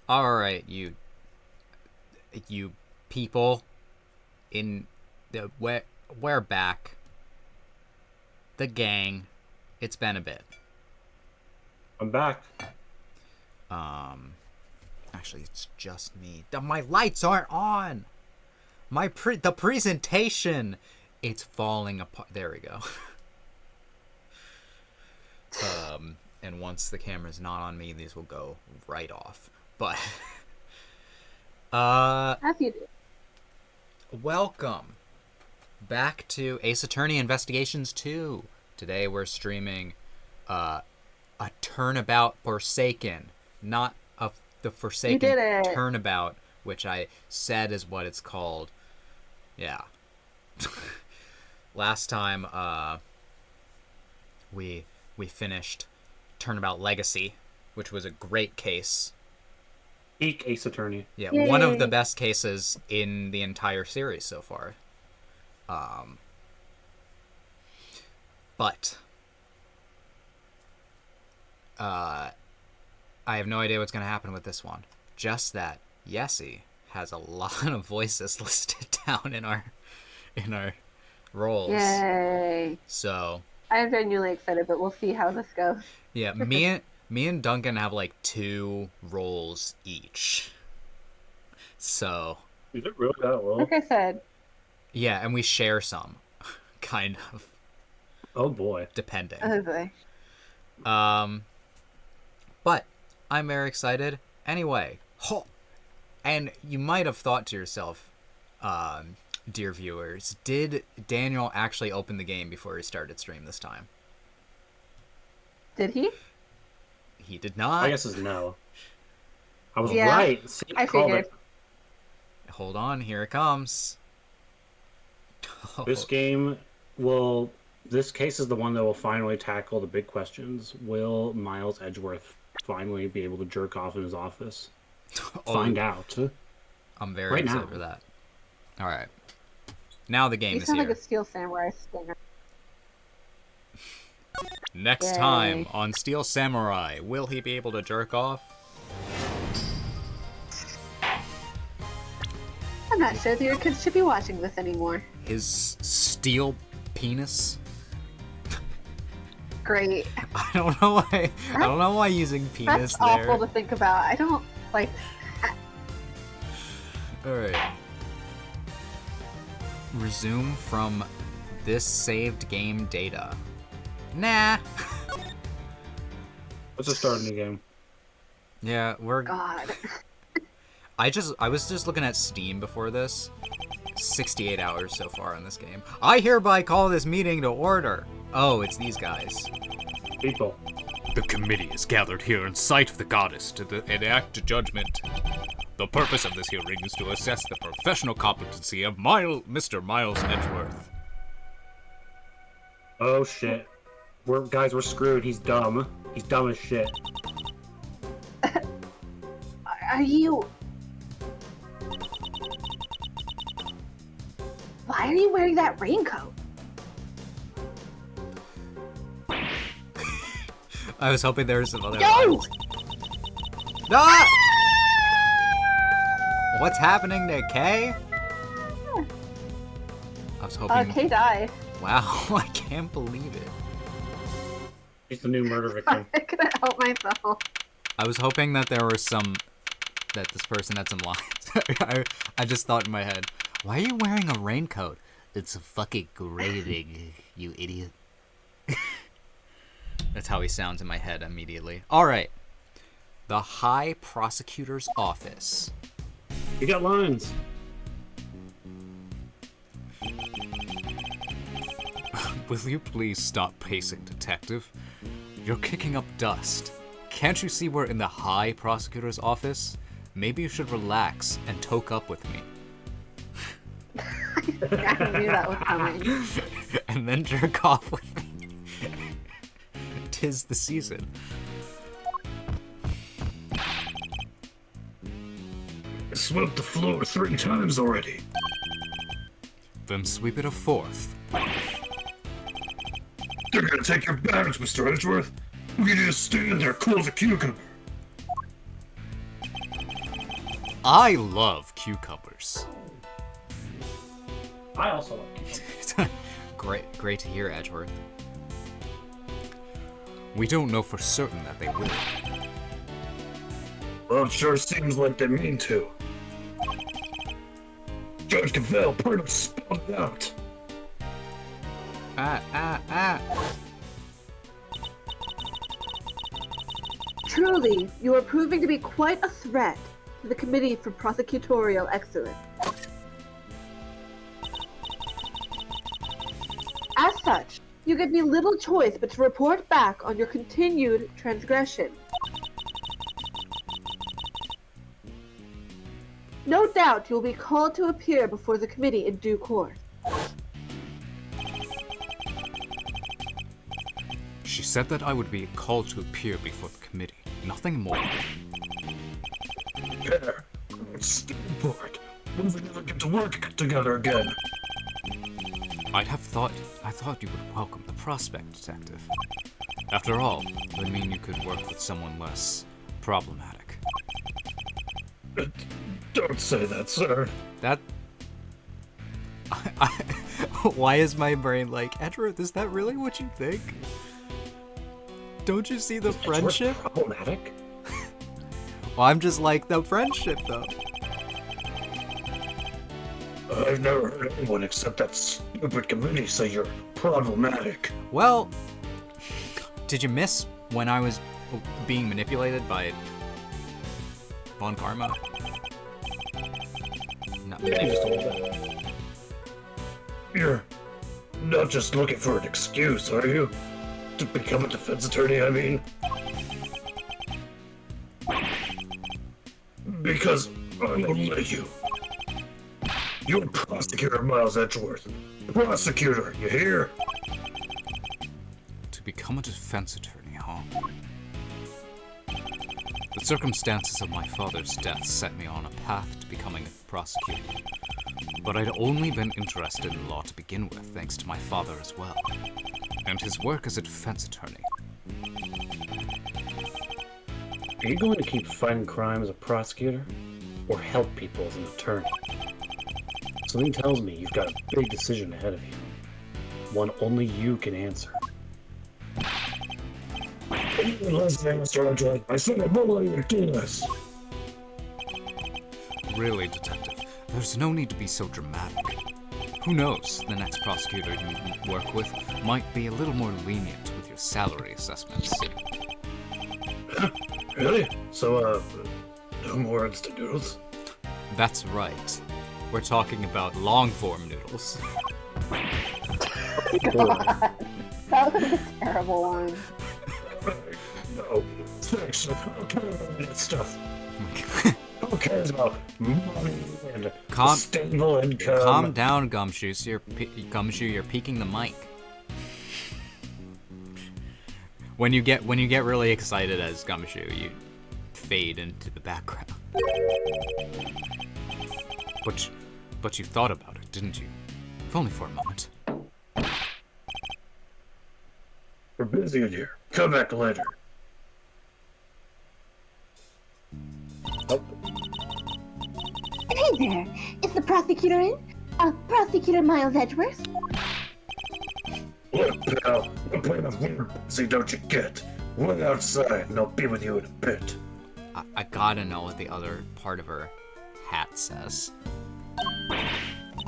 All right, you people in the we're back. The gang. It's been a bit. I'm back. Actually, it's just me. My lights aren't on. The presentation. It's falling apart. There we go. And once the camera's not on me, these will go right off. But As you do. welcome back to Ace Attorney Investigations 2. Today we're streaming A Turnabout Forsaken, not the Forsaken Turnabout, which I said is what it's called. Yeah. Last time we finished Turnabout Legacy, which was a great case. Peak Ace Attorney. Yeah, Yay. one of the best cases in the entire series so far. But I have no idea what's going to happen with this one. Just that Yessie has a lot of voices listed down in our roles. Yay. So I'm genuinely excited, but we'll see how this goes. yeah, me and Duncan have like 2 roles each. So Is it really that low? Like I said, yeah, and we share some, kind of, Oh boy. depending. oh boy. But I'm very excited. Anyway, and you might have thought to yourself, dear viewers, did Daniel actually open the game before he started stream this time? Did he? He did not. I guess it's no. I was Yeah, right. See, I called figured. it. Hold on, here it comes. This game will. This case is the one that will finally tackle the big questions. Will Miles Edgeworth finally be able to jerk off in his office? Find out. I'm very Right excited now. for that. All right. Now the game You is sound here. like a Steel Samurai stinger. Next Yay. time on Steel Samurai, will he be able to jerk off? I'm not sure that your kids should be watching this anymore. His steel penis? Great. I don't know why. I don't know why using penis That's awful there. to think about. I don't like. All right. Resume from this saved game data. Nah. Let's just start a new game. Yeah, we're. God. I was just looking at Steam before this. 68 hours so far on this game. I hereby call this meeting to order. Oh, it's these guys. People. The committee is gathered here in sight of the goddess to enact judgment. The purpose of this hearing is to assess the professional competency of Mr. Miles Edgeworth. Oh shit. We're screwed. He's dumb. He's dumb as shit. Are you? Why are you wearing that raincoat? I was hoping there was some other. Go! Ah! What's happening to Kay? I was hoping. Kay died. Wow, I can't believe it. He's the new murder victim. I couldn't help myself. I was hoping that there was that this person had some lines. I just thought in my head, why are you wearing a raincoat? It's fucking grating, you idiot. That's how he sounds in my head immediately. All right. The High Prosecutor's Office. You got lines. Will you please stop pacing, detective? You're kicking up dust. Can't you see we're in the High Prosecutor's Office? Maybe you should relax and toke up with me. I knew that was coming. And then jerk off with me. 'Tis the season. I swept the floor 3 times already. Then sweep it a 4th. They're gonna take your badge, Mr. Edgeworth. We can just stand there cool as a cucumber. I love cucumbers. I also like Great to hear, Edgeworth. We don't know for certain that they will. Well, it sure seems like they mean to. Judge Cavell pretty much spelled it out. Truly, you are proving to be quite a threat to the Committee for Prosecutorial Excellence. As such, you give me little choice but to report back on your continued transgression. No doubt you will be called to appear before the committee in due course. She said that I would be called to appear before the committee. Nothing more. There. I'm still bored. When we never get to work together again. I thought you would welcome the prospect, Detective. After all, it would mean you could work with someone less problematic. Don't say that, sir. That. Why is my brain like, Edgeworth, is that really what you think? Don't you see the friendship? Problematic? Well, I'm just like, the friendship, though. I've never heard anyone except that stupid committee say you're problematic. Well, did you miss when I was being manipulated by Von Karma? No. Yeah, just a little bit. You're not just looking for an excuse, are you? To become a defense attorney, I mean? Because I won't let you. You're Prosecutor Miles Edgeworth. Prosecutor, you hear? To become a defense attorney, huh? The circumstances of my father's death set me on a path to becoming a prosecutor. But I'd only been interested in law to begin with, thanks to my father as well, and his work as a defense attorney. Are you going to keep fighting crime as a prosecutor, or help people as an attorney? Something tells me you've got a big decision ahead of you. One only you can answer. Listen, Mr. Edgeworth, I said I'm not letting you do this. Really, Detective, there's no need to be so dramatic. Who knows, the next prosecutor you work with might be a little more lenient with your salary assessments. Really? So, no more instant noodles? That's right. We're talking about long-form noodles. God, that was a terrible one. No, thanks. I don't care about that stuff. Who cares about money and stable income? Calm down, Gumshoe. Gumshoe, you're peeking the mic. When you get really excited as Gumshoe, you fade into the background. But you thought about it, didn't you? If only for a moment. We're busy in here. Come back later. Hey there, is the prosecutor in? Prosecutor Miles Edgeworth? Look, pal, what kind of weird busy don't you get? Wait outside and I'll be with you in a bit. I gotta know what the other part of her hat says.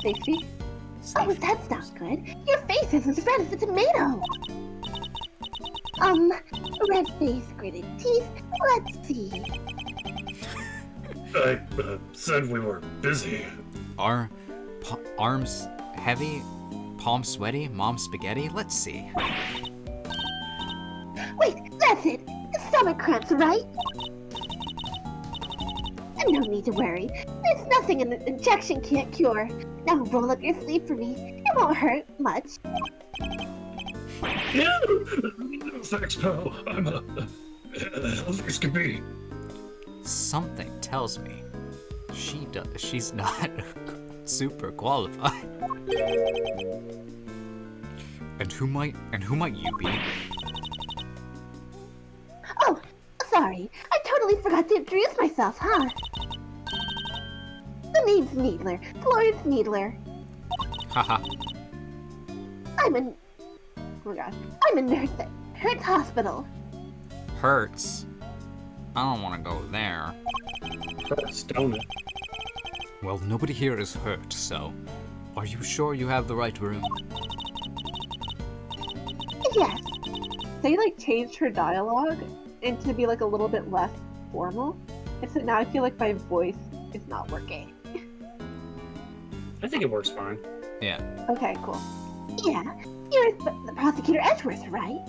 Safety? Oh, that's not good. Your face is as red as a tomato. Red face, gritted teeth. Let's see. I said we were busy. Arms heavy, palms sweaty, mom spaghetti. Let's see. Wait, that's it. Stomach cramps, right? No need to worry. There's nothing an injection can't cure. Now roll up your sleeve for me. It won't hurt much. No, thanks, pal. I'm healthy as can be. Something tells me she's not super qualified. And who might you be? Oh, sorry. I totally forgot to introduce myself, huh? name's Needler. Florence Needler. Haha. I'm a... Oh my gosh. I'm a nurse at Hertz Hospital. Hurts. I don't want to go there. Hurts, don't it? Well, nobody here is hurt, so... Are you sure you have the right room? Yes. They like changed her dialogue and to be like a little bit less formal. And so now I feel like my voice is not working. I think it works fine. Yeah. Okay, cool. Yeah. You're the prosecutor Edgeworth, right?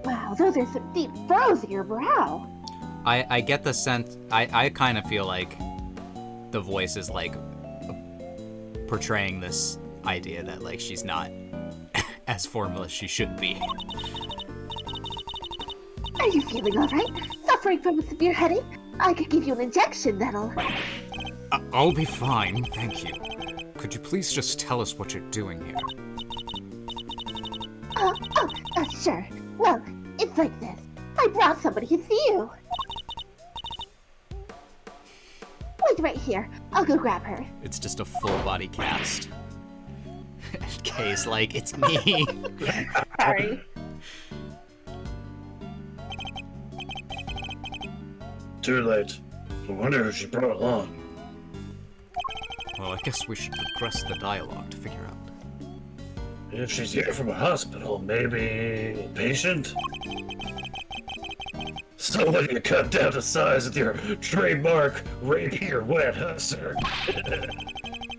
Wow, those are some deep furrows in your brow. I get the sense, I kind of feel like the voice is like portraying this idea that like she's not as formal as she should be. Are you feeling alright? Suffering from a severe headache? I could give you an injection that'll... I'll be fine, thank you. Could you please just tell us what you're doing here? Sure. Well, it's like this. I brought somebody to see you. Wait right here. I'll go grab her. It's just a full body cast. Kay's like, it's me. Sorry. Too late. I wonder who she brought along. Well, I guess we should progress the dialogue to figure out. If she's here from a hospital, maybe a patient? So when you cut down to size with your trademark rapier wet, huh, sir?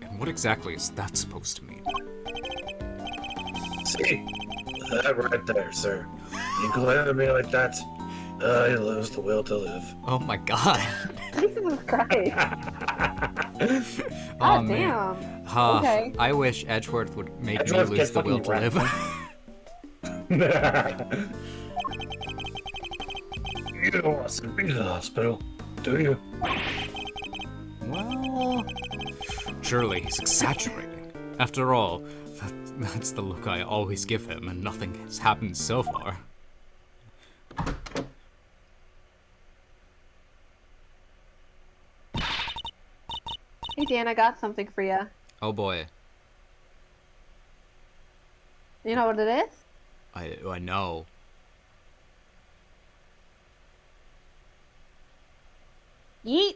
And what exactly is that supposed to mean? See? That right there, sir. You glare at me like that, I lose the will to live. Oh my god. Jesus Christ. Oh God man. damn. Huh. Okay. I wish Edgeworth would make Edgeworth me can lose the will fucking to rap. live. You don't want to be to the hospital, do you? Well, Surely he's exaggerating. After all, that's the look I always give him, and nothing has happened so far. Hey Dan, I got something for you. oh boy. You know what it is? I know. Yeet.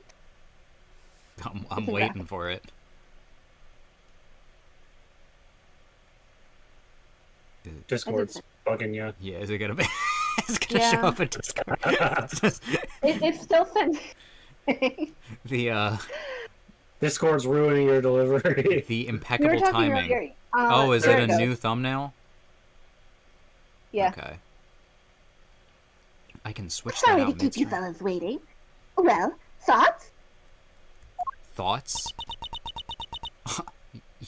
I'm waiting for it. Discord's bugging you. Yeah, is it gonna be? It's gonna Yeah. show up in Discord. It's just- It's still sending. the Discord's ruining your delivery. the We were impeccable talking timing. earlier. Oh, is there it a goes. new thumbnail? Yeah. Okay. I can switch that Sorry to out keep you midstream. fellas waiting. Well, thoughts? Thoughts?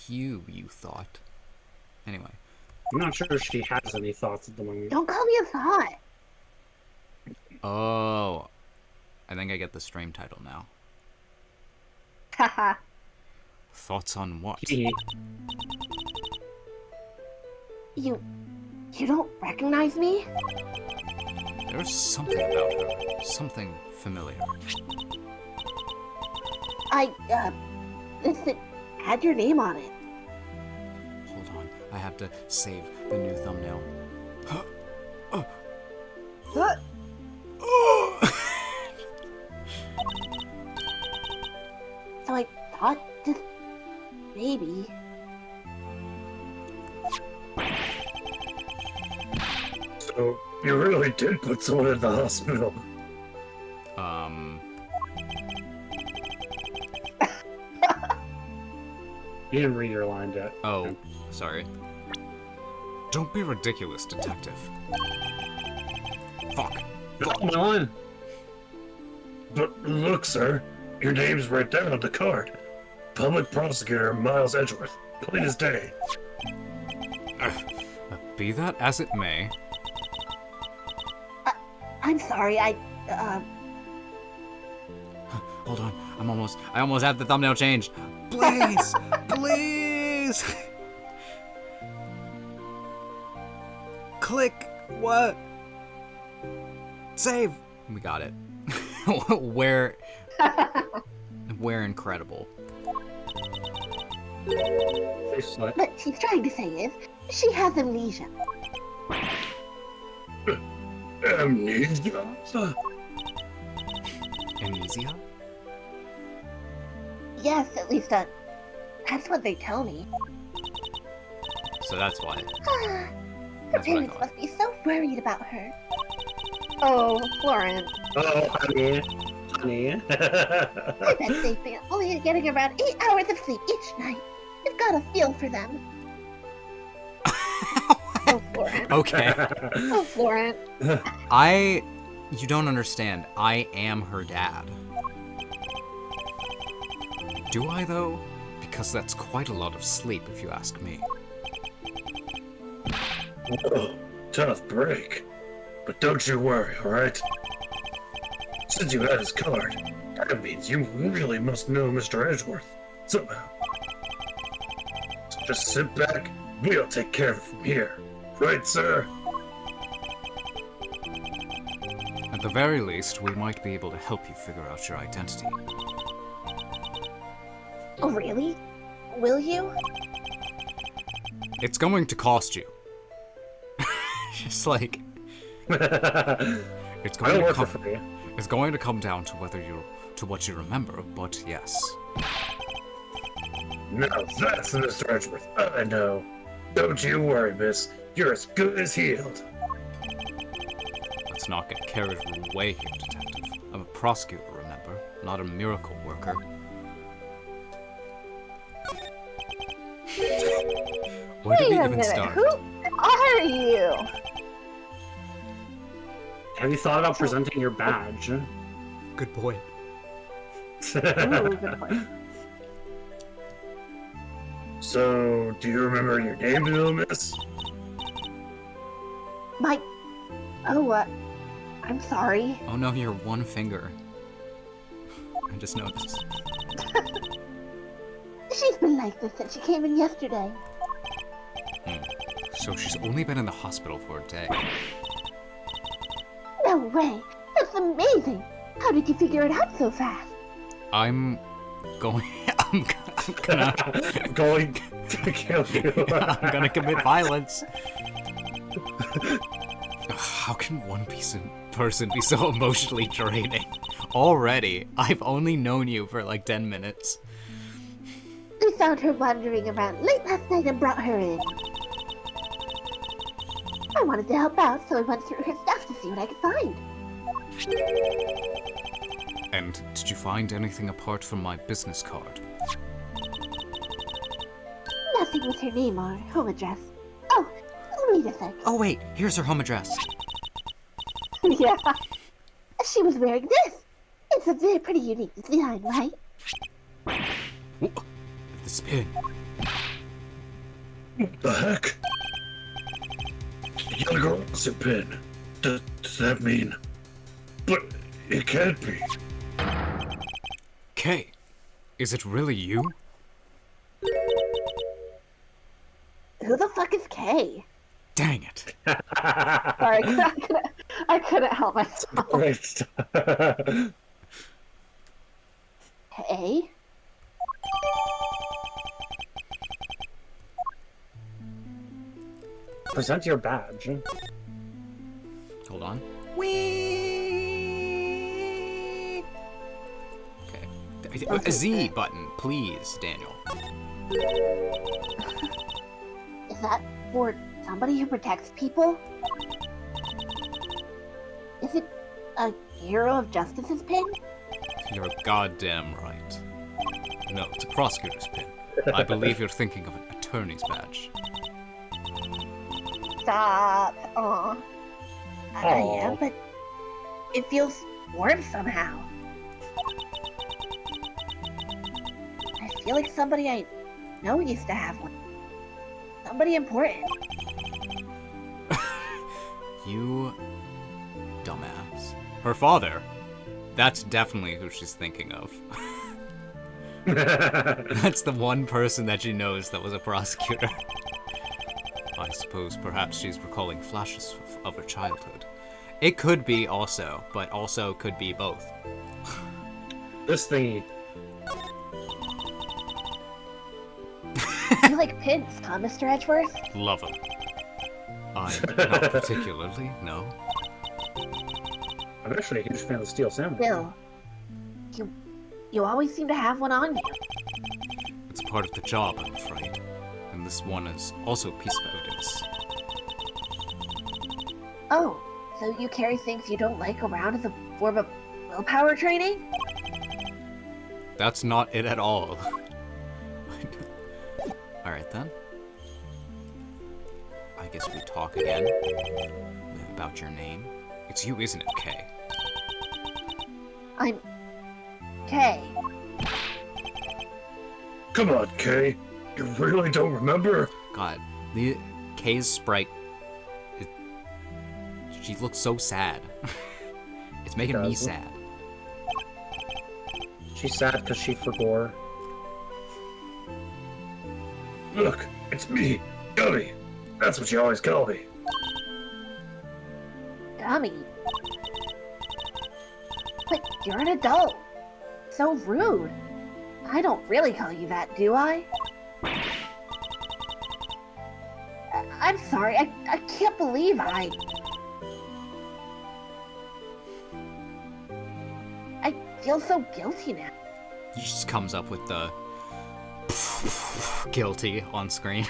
you thought. Anyway. I'm not sure she has any thoughts at the moment. Don't call me a thought. Oh. I think I get the stream title now. Haha. Thoughts on what? He- You don't recognize me? There's something about her. Something familiar. Listen, had your name on it. Hold on. I have to save the new thumbnail. What? So I thought just maybe. So, you really did put someone in the hospital. You didn't read your line yet. Oh, sorry. Don't be ridiculous, detective. Fuck. Not mine. But look, sir, your name's right there on the card. Public Prosecutor Miles Edgeworth. Plain as day. Be that as it may, I'm sorry, Hold on. I almost have the thumbnail changed. Please! Please! Click! What? Save! We got it. We're incredible. Face slut. What she's trying to say is, she has amnesia. Amnesia? Amnesia? Yes, at least, that's what they tell me. So that's why. Her That's what I parents thought. must be so worried about her. Oh, Florence. Oh, honey. Honey. I bet they've been only getting around 8 hours of sleep each night. You've got to feel for them. Oh, Florence. Okay. Oh, Florence. You don't understand. I am her dad. Do I, though? Because that's quite a lot of sleep, if you ask me. Oh, tough break. But don't you worry, alright? Since you had his card, that means you really must know Mr. Edgeworth, somehow. So just sit back, we'll take care of it from here. Right, sir? At the very least, we might be able to help you figure out your identity. Oh, really? Will you? It's going to cost you. Just like, It's I going don't to work for come. free. It's going to come down to what you remember, but yes. Now that's Mr. Edgeworth, I know. Don't you worry, miss. You're as good as healed. Let's not get carried away here, detective. I'm a prosecutor, remember? Not a miracle worker. Where did Wait we a even minute. start? Who are you? Have you thought about presenting your badge? good point. Ooh, good point. So, do you remember your name, little miss? My... Oh, I'm sorry. Oh no, you're one finger. I just noticed. She's been like this since she came in yesterday. So she's only been in the hospital for a day. No way! That's amazing! How did you figure it out so fast? I'm going. I'm gonna. Going to kill you. I'm gonna commit violence. How can one person be so emotionally draining? Already, I've only known you for like 10 minutes. We found her wandering around late last night and brought her in. I wanted to help out, so I went through her stuff to see what I could find. And did you find anything apart from my business card? Nothing with her name or home address. Oh, wait a sec. Oh wait, here's her home address. Yeah. She was wearing this. It's a very pretty unique design, right? This pin. What the heck? Young girl's a pin. Does that mean? But it can't be. Kay, is it really you? Who the fuck is Kay? Dang it. Sorry, I couldn't help myself. Right. Kay? Present your badge. Hold on. Whee! Okay. A Z button, please, Daniel. Is that for somebody who protects people? Is it a Hero of Justice's pin? You're goddamn right. No, it's a prosecutor's pin. I believe you're thinking of an attorney's badge. Stop. Aw. I Aw. am, but it feels warm somehow. I feel like somebody I know used to have one. Somebody important. You dumbass. Her father. That's definitely who she's thinking of. That's the one person that she knows that was a prosecutor. I suppose perhaps she's recalling flashes of her childhood. It could be also, but also could be both. This thingy. You like pins, huh, Mr. Edgeworth? Love them. Not particularly, no. I'm actually a huge fan of the steel sandwich. Bill, you always seem to have one on you. It's part of the job, I'm afraid. And this one is also a piece of evidence. Oh, so you carry things you don't like around as a form of willpower training? That's not it at all. Alright then. I guess we talk again. About your name. It's you, isn't it, Kay? I'm Kay. Come on, Kay. You really don't remember? God, the Kay's sprite. She looks so sad. It's making me Doesn't. sad. She's sad because she forgot. Look, it's me, Gummy. That's what you always call me. Dummy. But you're an adult. So rude. I don't really call you that, do I? I'm sorry, I can't believe I feel so guilty now. He just comes up with the guilty on screen.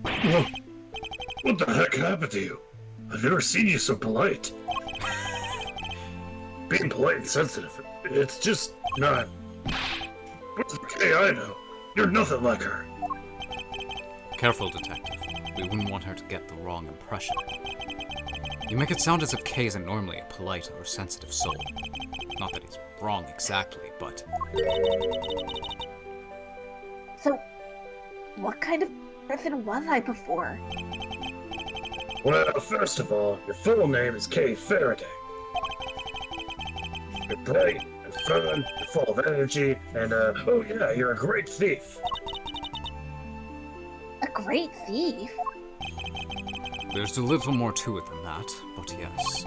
What the heck happened to you? I've never seen you so polite. Being polite and sensitive, it's just not. What's the Kay I know? You're nothing like her. Careful, detective. We wouldn't want her to get the wrong impression. You make it sound as if Kay isn't normally a polite or sensitive soul. Not that he's wrong exactly, but... So, what kind of person was I before? Well, first of all, your full name is Kay Faraday. You're bright and fun, you're full of energy, and oh yeah, you're a great thief. A great thief? There's a little more to it than that, but yes.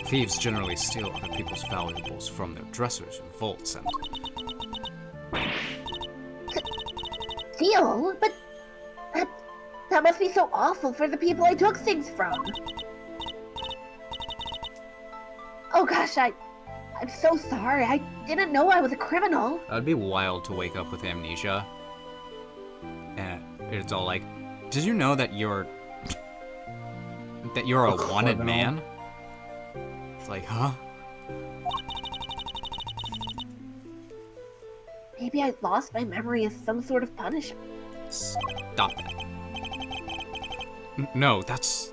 Thieves generally steal other people's valuables from their dressers and vaults and... Steal? But that must be so awful for the people I took things from. Oh gosh, I'm so sorry. I didn't know I was a criminal. That'd be wild to wake up with amnesia. And it's all like, did you know that you're a wanted man? It's like, huh? Maybe I lost my memory as some sort of punishment. Stop that. No, that's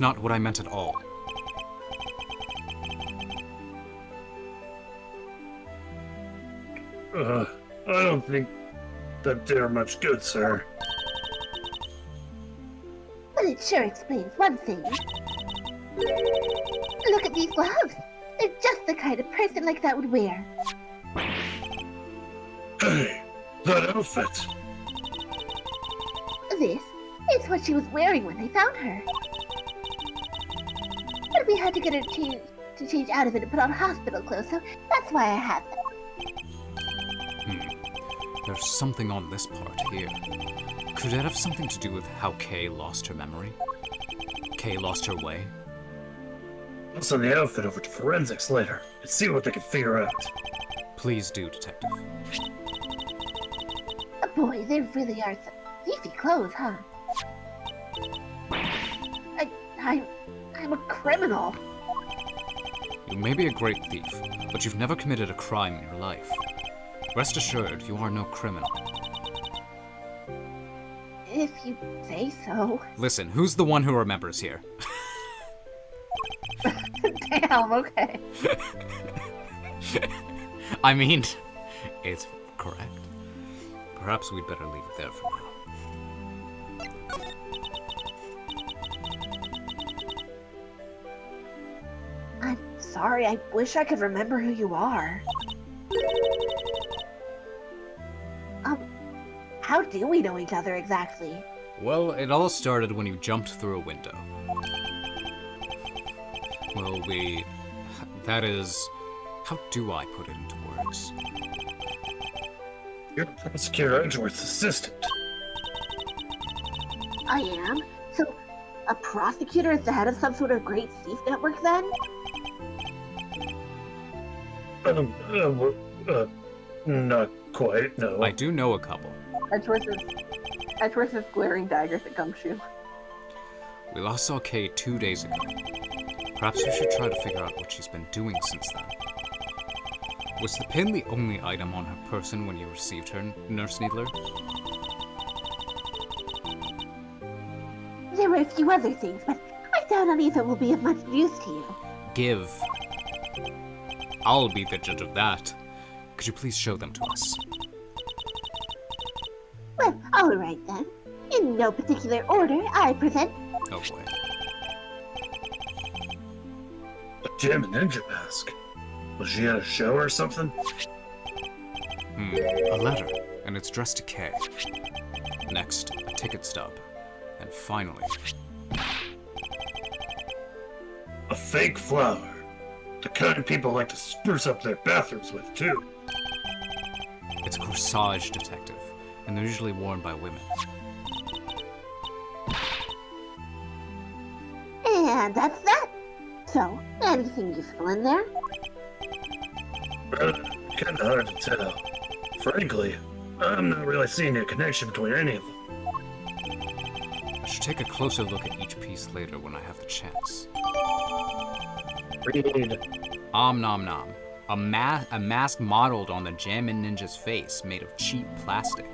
not what I meant at all. I don't think that they're much good, sir. But it sure explains one thing. Look at these gloves. They're just the kind of person like that would wear. Hey, that outfit. This is what she was wearing when they found her. But we had to get her to change out of it and put on hospital clothes, so that's why I had them. There's something on this part here. Could it have something to do with how Kay lost her memory? Kay lost her way? I'll send the outfit over to forensics later and see what they can figure out. Please do, detective. Boy, there really are some leafy clothes, huh? I'm a criminal. You may be a great thief, but you've never committed a crime in your life. Rest assured, you are no criminal. If you say so. Listen, who's the one who remembers here? Damn, okay. I mean, it's correct. Perhaps we'd better leave it there for now. I'm sorry, I wish I could remember who you are. How do we know each other exactly? Well, it all started when you jumped through a window. Well, that is... How do I put it into words? You're Prosecutor Edgeworth's assistant. I am? So, a prosecutor is the head of some sort of great thief network then? Not quite, no. I do know a couple. Edgeworth is glaring daggers at Gumshoe. We last saw Kay 2 days ago. Perhaps we should try to figure out what she's been doing since then. Was the pin the only item on her person when you received her, Nurse Needler? There were a few other things, but I doubt any of it will be of much use to you. Give. I'll be the judge of that. Could you please show them to us? Well, alright then. In no particular order, I present... Oh boy. A gem and ninja mask. Was she at a show or something? A letter, and it's addressed to Kay. Next, a ticket stub. And finally... A fake flower. The kind people like to spruce up their bathrooms with, too. It's a corsage, Detective, and they're usually worn by women. And that's that. So, anything useful in there? Kinda hard to tell. Frankly, I'm not really seeing a connection between any of them. I should take a closer look at each piece later when I have the chance. Read. Om nom nom. A mask modeled on the Jammin' Ninja's face, made of cheap plastic.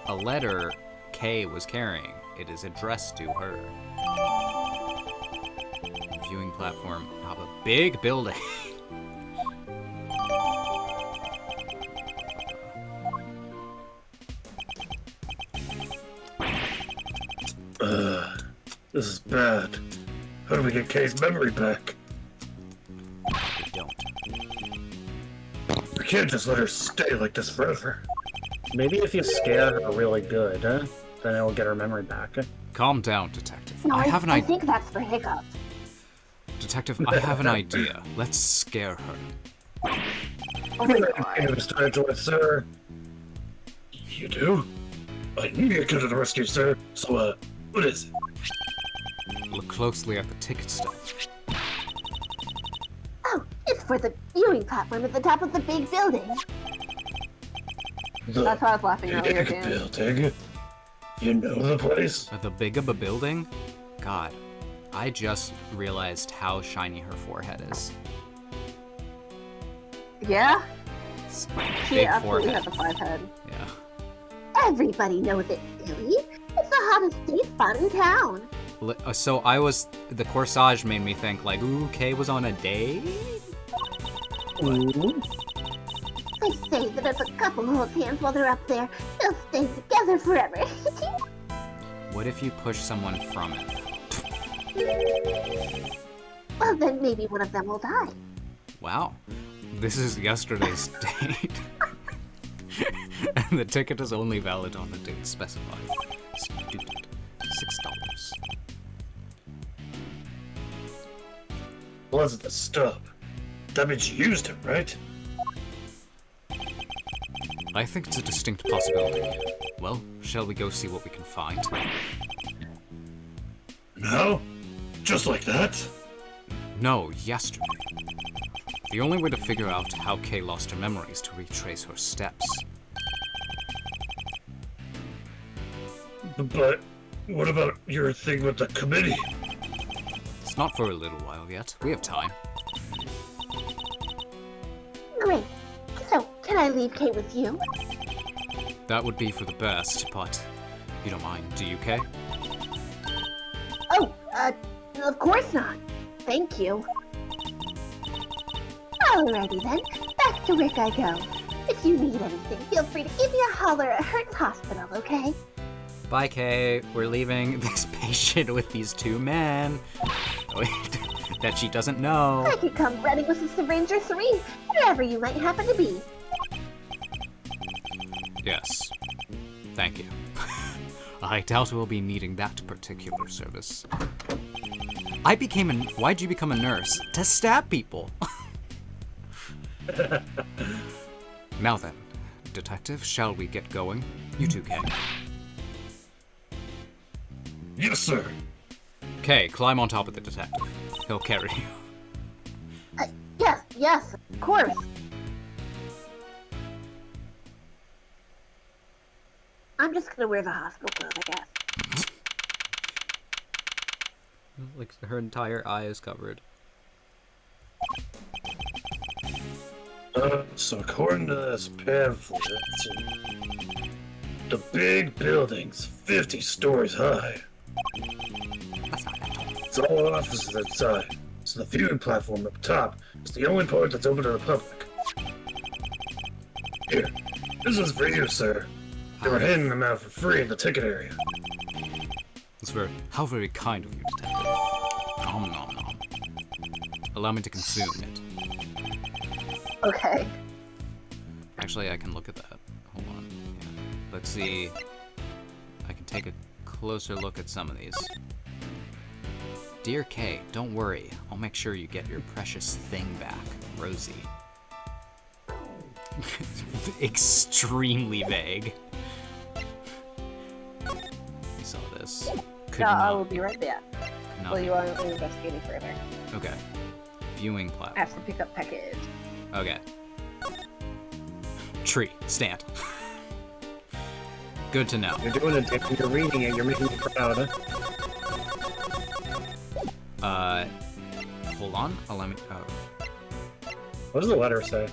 A letter Kay was carrying. It is addressed to her. Viewing platform of a big building. This is bad. How do we get Kay's memory back? We don't. We can't just let her stay like this forever. Maybe if you scare her really good, then it'll get her memory back. Calm down, Detective. No, I have an I idea. think that's for hiccups. Detective, I have an idea. Let's scare her. Oh my god. Mr. Edgeworth, sir. You do? I knew you'd come to the rescue, sir. So, what is it? Look closely at the ticket stub. Oh, it's for the viewing platform at the top of the big building. The That's why I was laughing earlier, big Dan. building. You know the place? At the big of a building? God, I just realized how shiny her forehead is. Yeah? It's She big absolutely forehead. has a 5 head. Yeah. Everybody knows it, silly. It's the hottest date spot in town. So the corsage made me think like, ooh, Kay was on a date? Ooh. They say that if a couple holds hands while they're up there, they'll stay together forever. What if you push someone from it? Well, then maybe one of them will die. Wow. This is yesterday's date. And the ticket is only valid on the date specified. Stupid. $6. Was the stub? That means you used it, right? I think it's a distinct possibility. Well, shall we go see what we can find? No? Just like that? No, yesterday. The only way to figure out how Kay lost her memory is to retrace her steps. But what about your thing with the committee? It's not for a little while yet. We have time. Great. So, can I leave Kay with you? That would be for the best, but you don't mind, do you, Kay? Oh, of course not. Thank you. Alrighty then, back to Rick I go. If you need anything, feel free to give me a holler at Hertz Hospital, okay? Bye, Kay. We're leaving this patient with these two men that she doesn't know. I could come running with a syringe or three, wherever you might happen to be. Yes. Thank you. I doubt we'll be needing that particular service. Why'd you become a nurse? To stab people. Now then, Detective. Shall we get going? You two can. Yes, sir. Okay, climb on top of the detective. He'll carry you. Yes, of course. I'm just gonna wear the hospital clothes, I guess. Like her entire eye is covered. So according to this pamphlet, the big building's 50 stories high. It's all offices outside, so the viewing platform up top is the only part that's open to the public. Here, this is for you, sir. They were handing them out for free in the ticket area. It's how very kind of you, Detective. Nom nom nom. Allow me to consume it. Okay. Actually, I can look at that. Hold on. Yeah. Let's see. I can take a closer look at some of these. Dear Kay, don't worry. I'll make sure you get your precious thing back, Rosie. Extremely vague. You saw this. Could I not, will be right back. not Well, be- you want to investigating further? Okay. Viewing I platform. have to pick up package. Okay. Tree, stand. Good to know. You're doing it, Dick. You're reading it. You're making me proud. Hold on. Allow me. Oh, What does the letter say?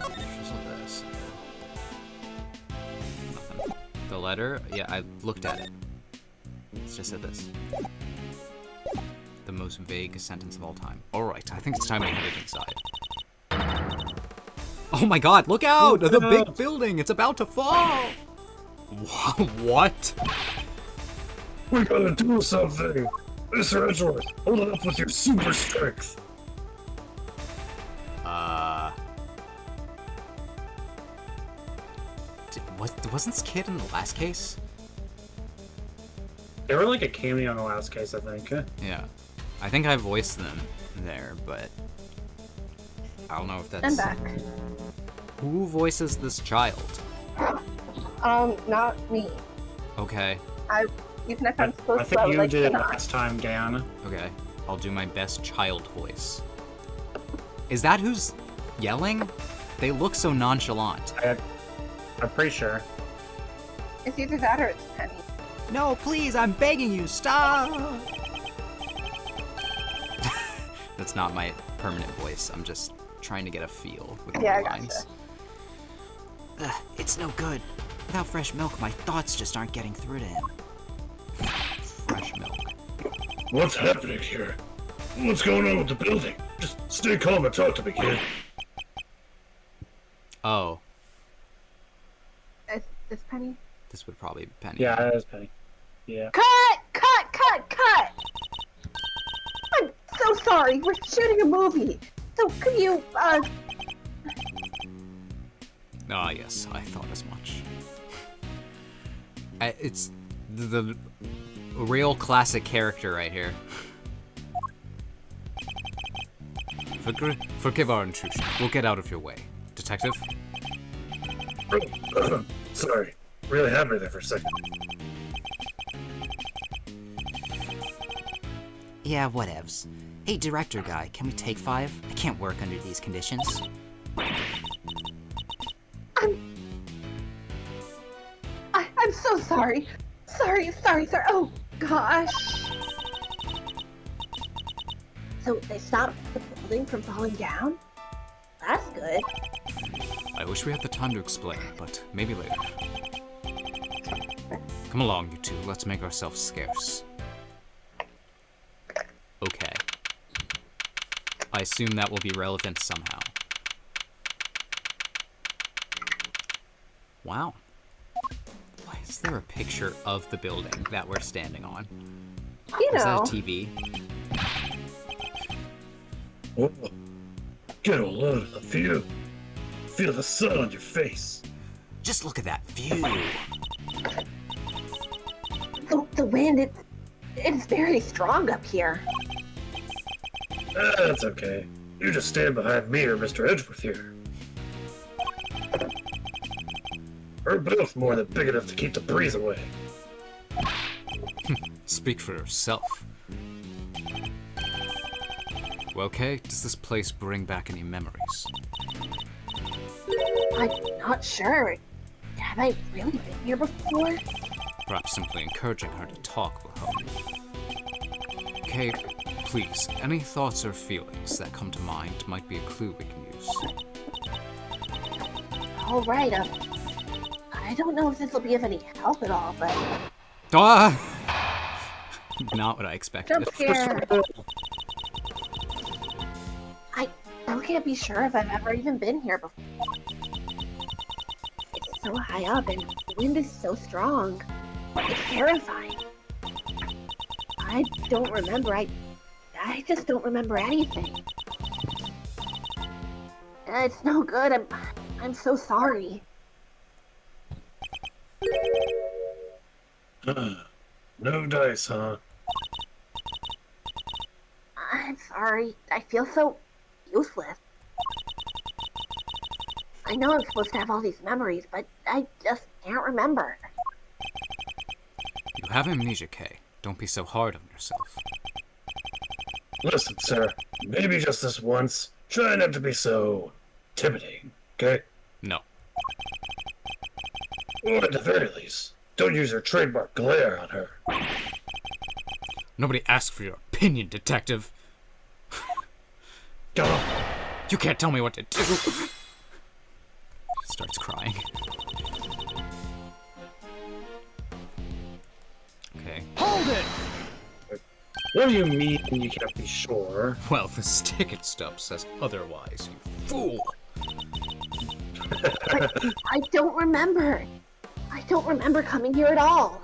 just look at this. Nothing. The letter? Yeah, I looked at it. It's just said this. The most vague sentence of all time. Alright, I think it's time to head inside. Oh my god, look out! Look The out! big building! It's about to fall! What? We gotta do something! Mr. Edgeworth, hold it up with your super strength! Wasn't this kid in the last case? They were like a cameo in the last case, I think. Yeah. I think I voiced them there, but I don't know if that's... I'm back. Who voices this child? Not me. Okay, Even if I'm I supposed to, think I would you like did to it not. last time, Dan. okay. I'll do my best child voice. Is that who's yelling? They look so nonchalant. I'm pretty sure. It's either that or it's Penny. No, please, I'm begging you, stop! That's not my permanent voice. I'm just trying to get a feel with Yeah, the I lines. It's no good. Without fresh milk, my thoughts just aren't getting through to him. Fresh milk. What's happening here? What's going on with the building? Just stay calm and talk to me, kid. Oh, It's Penny. this would probably be Penny. Yeah, that is Penny. Yeah. Cut! I'm so sorry. We're shooting a movie. So could you, Ah, yes, I thought as much. It's the real classic character right here. Forgive our intrusion. We'll get out of your way. Detective? Sorry, really had me there for a second. Yeah, whatevs. Hey, director guy, can we take 5? I can't work under these conditions. I'm so sorry. Sorry. Oh, gosh. So they stopped the building from falling down? That's good. I wish we had the time to explain, but maybe later. Come along, you two. Let's make ourselves scarce. Okay. I assume that will be relevant somehow. Wow. Why is there a picture of the building that we're standing on? You Is that know. a TV? Whoa. Get a load of the view. Feel the sun on your face. Just look at that view. The wind, it's very strong up here. That's okay. You just stand behind me or Mr. Edgeworth here. We're both more than big enough to keep the breeze away. Speak for yourself. Well, Kay, does this place bring back any memories? I'm not sure. Have I really been here before? Perhaps simply encouraging her to talk will help. Kay, please, any thoughts or feelings that come to mind might be a clue we can use. Alright, I don't know if this will be of any help at all, but... Ah! Not what I expected. Jump scare! I still can't be sure if I've ever even been here before. It's so high up and the wind is so strong. It's terrifying. I don't remember. I just don't remember anything. It's no good. I'm so sorry. No dice, huh? I'm sorry. I feel so useless. I know I'm supposed to have all these memories, but I just can't remember. You have amnesia, Kay. Don't be so hard on yourself. Listen, sir, maybe just this once, try not to be so intimidating, okay? No. Or at the very least, don't use your trademark glare on her. Nobody asked for your opinion, detective. Go. You can't tell me what to do. Starts crying. Okay. Hold it! What do you mean you can't be sure? Well, this ticket stub says otherwise, you fool. I don't remember. I don't remember coming here at all.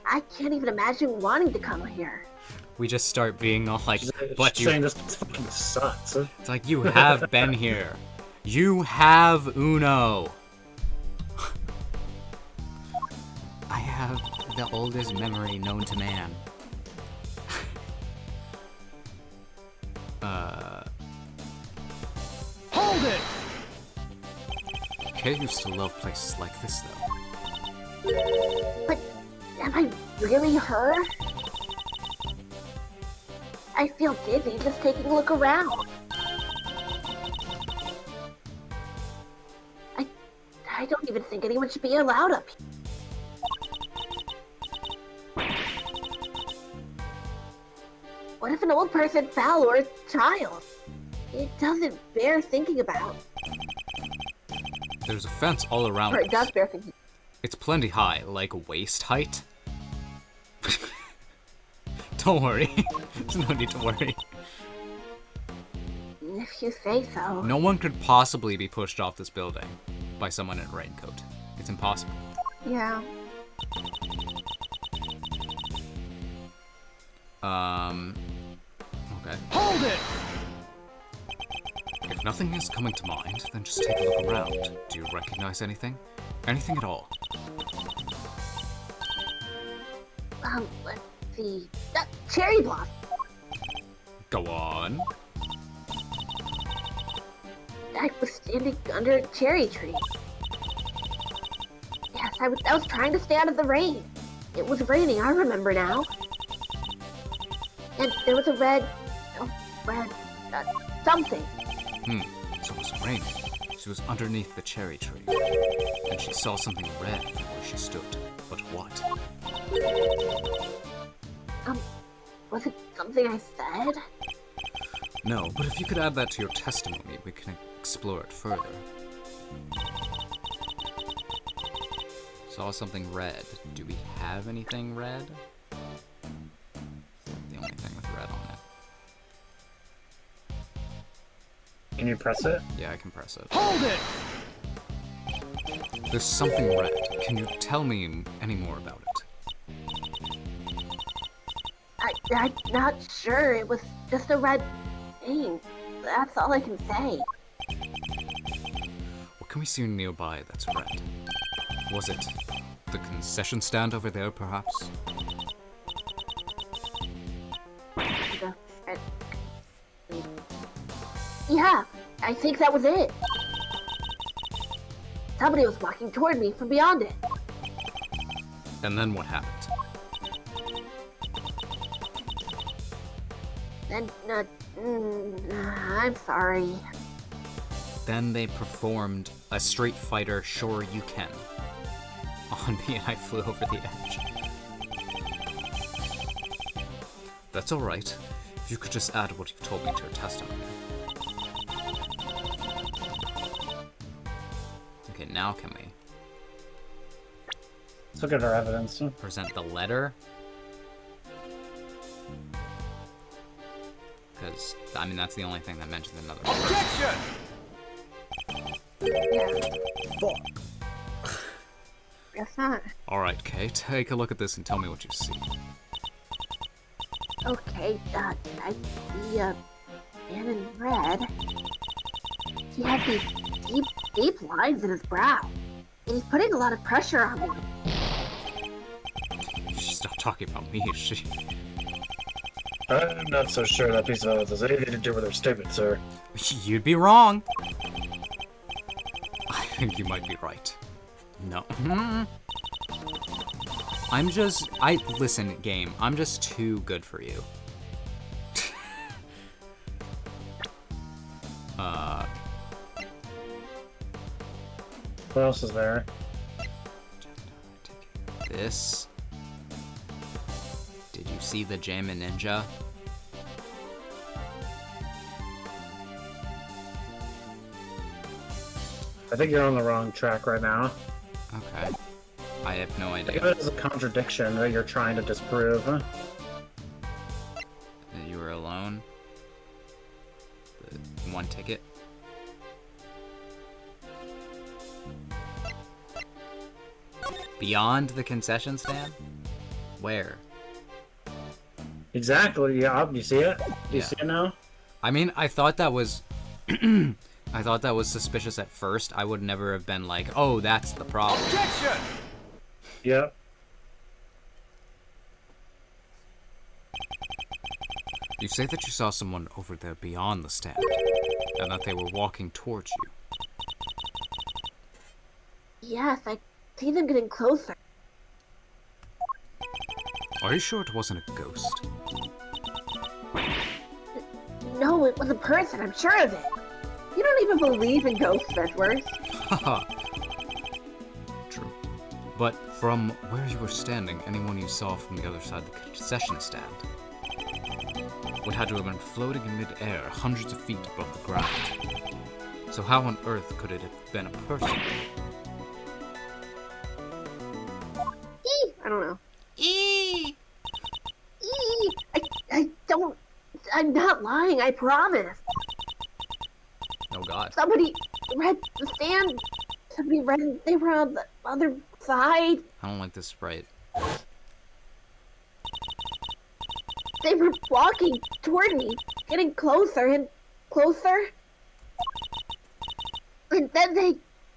I can't even imagine wanting to come here. We just start being all like, She's but you. saying this fucking sucks. It's like, you have been here. You have Uno. I have the oldest memory known to man. Hold it! Kay used to love places like this, though. But am I really her? I feel dizzy just taking a look around. I don't even think anyone should be allowed up here. What if an old person fell or a child? It doesn't bear thinking about. There's a fence all around Or it us. does bear thinking. It's plenty high, like waist height. Don't worry. There's no need to worry. If you say so. No one could possibly be pushed off this building by someone in a raincoat. It's impossible. Yeah. Okay. Hold it! If nothing is coming to mind, then just take a look around. Do you recognize anything? Anything at all? Let's see. Cherry blossom. Go on. I was standing under a cherry tree. Yes, I was trying to stay out of the rain. It was raining, I remember now. And there was a red something. So it was raining. She was underneath the cherry tree. And she saw something red from where she stood. But what? Was it something I said? No, but if you could add that to your testimony, we can explore it further. Saw something red. Do we have anything red? The only thing with red on it. Can you press it? Yeah, I can press it. Hold it! There's something red. Can you tell me any more about it? I'm not sure. It was just a red thing. That's all I can say. What can we see nearby that's red? Was it the concession stand over there, perhaps? Yeah, I think that was it. somebody was walking toward me from beyond it. And then what happened? Then, I'm sorry. Then they performed a Street Fighter Sure You Can on me, and I flew over the edge. That's alright. If you could just add what you've told me to your testimony. Okay, now can we Let's look at our evidence. present the letter? Because, I mean, that's the only thing that mentions another person. Guess not. Alright, Kay, take a look at this and tell me what you see. Okay, I see a man in red. He has these deep, deep lines in his brow. And he's putting a lot of pressure on me. Stop talking about me, is she? I'm not so sure that piece of evidence has anything to do with her statement, sir. You'd be wrong. I think you might be right. No. Listen, game, I'm just too good for you. What else is there? This. Did you see the Jammin' Ninja? I think you're on the wrong track right now. Okay. I have no I think idea. it is a contradiction that you're trying to disprove. That you were alone. The one ticket. Beyond the concession stand? Where? Exactly, yeah. You see it? Do you Yeah. see it now? I mean, I thought that was... I thought that was suspicious at first. I would never have been like, oh, that's the problem. Yep. You say that you saw someone over there beyond the stand, and that they were walking towards you. Yes, I see them getting closer. Are you sure it wasn't a ghost? No, it was a person, I'm sure of it. You don't even believe in ghosts, Edgeworth. Haha. True. But from where you were standing, anyone you saw from the other side of the concession stand would have to have been floating in midair hundreds of feet above the ground. So how on earth could it have been a person? I don't know. I don't... I'm not lying, I promise. Oh god. Somebody read the stand. Somebody read they were on the other side. I don't like this sprite. They were walking toward me, getting closer and closer. And then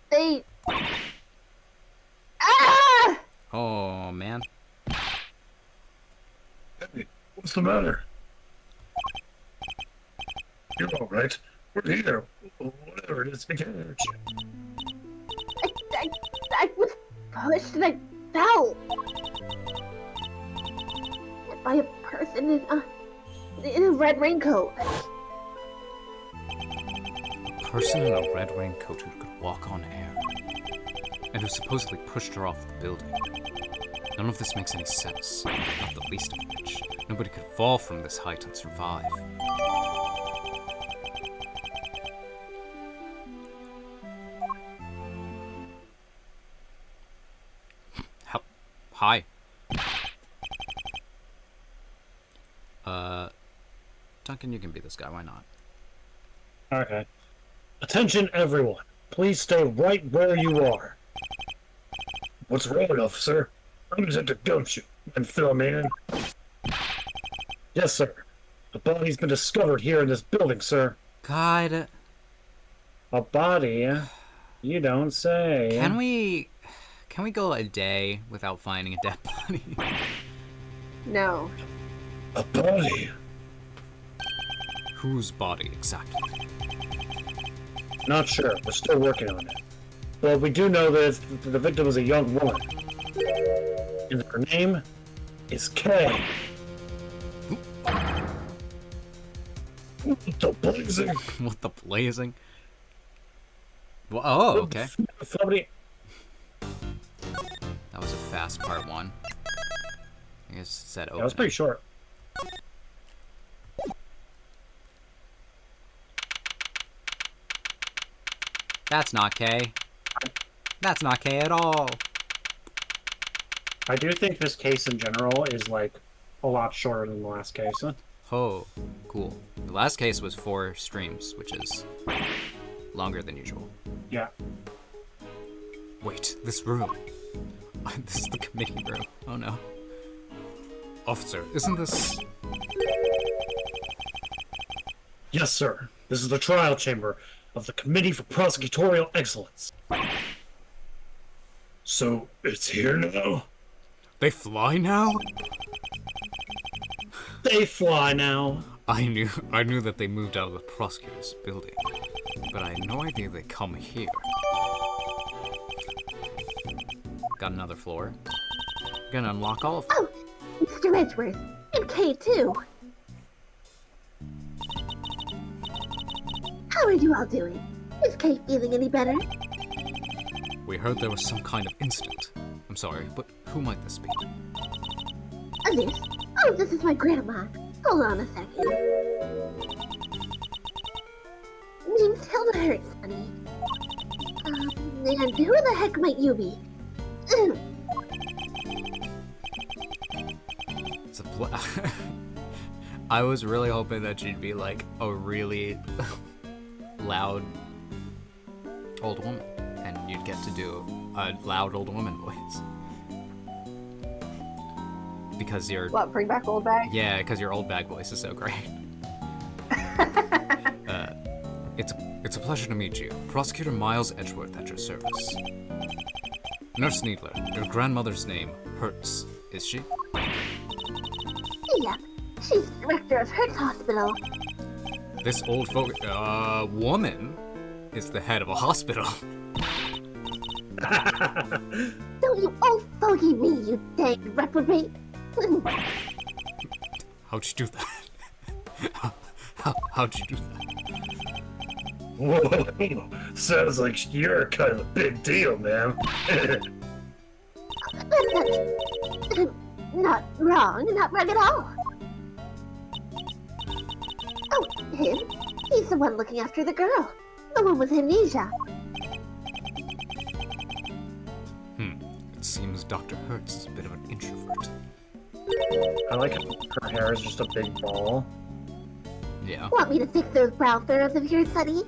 they... Ah! Oh, man. Hey, what's the matter? You're all right. We're here. Whatever it is, I can't hurt you. I was pushed and I fell. By a person in a red raincoat. A person in a red raincoat who could walk on air, and who supposedly pushed her off the building. None of this makes any sense, not the least of which. Nobody could fall from this height and survive. Hi. Duncan, you can be this guy, why not? Okay. Attention, everyone. Please stay right where you are. What's wrong, officer? I'm Detective Gumshoe. And fill me in. Yes, sir. A body's been discovered here in this building, sir. God, A body? You don't say. can we go a day without finding a dead body? No. A body? Whose body exactly? Not sure. We're still working on it. Well, we do know that the victim is a young woman. And her name is Kay. What the blazing? What the blazing? Well, oh, okay. Somebody. That was a fast part 1. I guess it said open. That was pretty short. That's not K. That's not K at all. I do think this case in general is like a lot shorter than the last case. Huh? Oh, cool. The last case was 4 streams, which is longer than usual. Yeah. Wait, this room. This is the committee room. Oh no. Officer, isn't this... Yes, sir. This is the trial chamber of the Committee for Prosecutorial Excellence. So it's here now? They fly now? They fly now. I knew that they moved out of the prosecutor's building, but I had no idea they'd come here. Got another floor. Gonna unlock all of them. Oh, Mr. Edgeworth. And Kay, too. How are you all doing? Is Kay feeling any better? We heard there was some kind of incident. I'm sorry, but who might this be? This? Oh, this is my grandma. Hold on a second. Name's Hilda Hurts, honey. And who the heck might you be? It's a I was really hoping that she'd be like a really loud old woman, and you'd get to do a loud old woman voice. Because your What, bring back old bag? yeah, because your old bag voice is so great. It's a pleasure to meet you, Prosecutor Miles Edgeworth at your service. Nurse Needler, your grandmother's name Hertz, is she? Yep, she's director of Hertz Hospital. This old woman is the head of a hospital. Don't you old fogey me, you dang reprobate! How'd you do that? How'd you do that? Whoa, sounds like you're kind of a big deal, man. That's not wrong at all. Oh, him? He's the one looking after the girl. The one with amnesia. It seems Dr. Hertz is a bit of an introvert. I like how her hair is just a big ball. Yeah. Want me to fix those brow furrows of yours, Sonny?